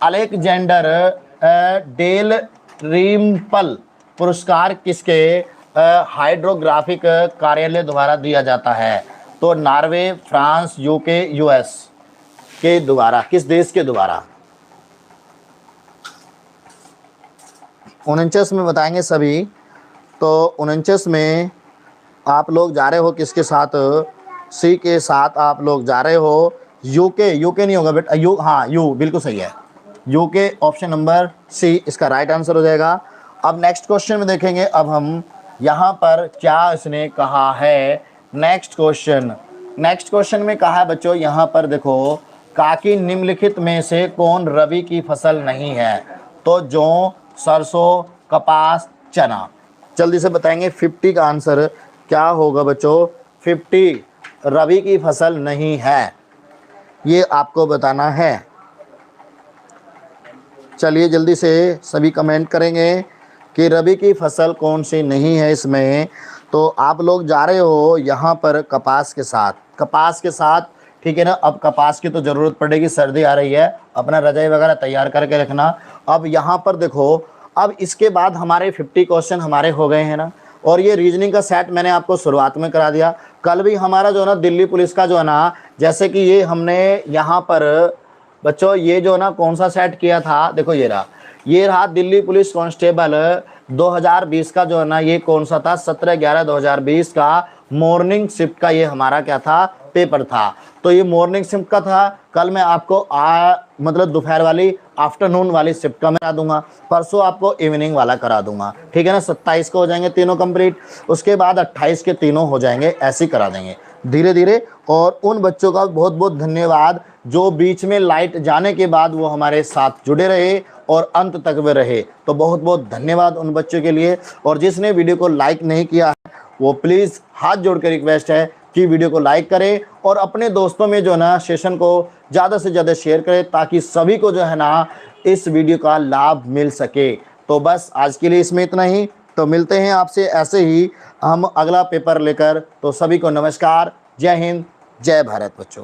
अलेक्जेंडर डेल रिम्पल पुरस्कार किसके हाइड्रोग्राफिक कार्यालय द्वारा दिया जाता है, तो नॉर्वे, फ्रांस, यूके, यूएस के द्वारा, किस देश के द्वारा। 49 में बताएंगे सभी। तो 49 में आप लोग जा रहे हो किसके साथ, सी के साथ आप लोग जा रहे हो, यूके नहीं होगा बेटा, यू बिल्कुल सही है, यूके, ऑप्शन नंबर सी इसका राइट आंसर हो जाएगा। अब नेक्स्ट क्वेश्चन में देखेंगे अब हम यहाँ पर क्या इसने कहा है। नेक्स्ट क्वेश्चन में कहा है बच्चों, यहाँ पर देखो, काकी निम्नलिखित में से कौन रबी की फसल नहीं है, तो जौ, सरसों, कपास, चना। जल्दी से बताएंगे 50 का आंसर क्या होगा बच्चों। 50 रबी की फसल नहीं है, ये आपको बताना है। चलिए जल्दी से सभी कमेंट करेंगे कि रबी की फसल कौन सी नहीं है इसमें। तो आप लोग जा रहे हो यहाँ पर कपास के साथ, कपास के साथ, ठीक है ना। अब कपास की तो ज़रूरत पड़ेगी, सर्दी आ रही है, अपना रजाई वगैरह तैयार करके रखना। अब यहाँ पर देखो, अब इसके बाद हमारे 50 क्वेश्चन हमारे हो गए हैं ना, और ये रीजनिंग का सेट मैंने आपको शुरुआत में करा दिया। कल भी हमारा जो है ना दिल्ली पुलिस का जो है ना, जैसे कि ये हमने यहाँ पर बच्चों ये जो ना कौन सा सेट किया था, देखो ये रहा दिल्ली पुलिस कांस्टेबल 2020 का जो है ना, ये कौन सा था, 17/11/2020 का मॉर्निंग शिफ्ट का ये हमारा क्या था, पेपर था। तो ये मॉर्निंग शिफ्ट का था। कल मैं आपको मतलब दोपहर वाली, आफ्टरनून वाली शिफ्ट का मैं करा दूंगा, परसों आपको इवनिंग वाला करा दूंगा, ठीक है ना। 27 को हो जाएंगे तीनों कंप्लीट, उसके बाद 28 के तीनों हो जाएंगे, ऐसे करा देंगे धीरे धीरे। और उन बच्चों का बहुत बहुत धन्यवाद जो बीच में लाइट जाने के बाद वो हमारे साथ जुड़े रहे और अंत तक वे रहे, तो बहुत बहुत धन्यवाद उन बच्चों के लिए। और जिसने वीडियो को लाइक नहीं किया है वो प्लीज़ हाथ जोड़ कर रिक्वेस्ट है कि वीडियो को लाइक करें और अपने दोस्तों में जो है ना सेशन को ज़्यादा से ज़्यादा शेयर करें, ताकि सभी को जो है ना इस वीडियो का लाभ मिल सके। तो बस आज के लिए इसमें इतना ही, तो मिलते हैं आपसे ऐसे ही हम अगला पेपर लेकर। तो सभी को नमस्कार, जय हिंद, जय भारत बच्चों।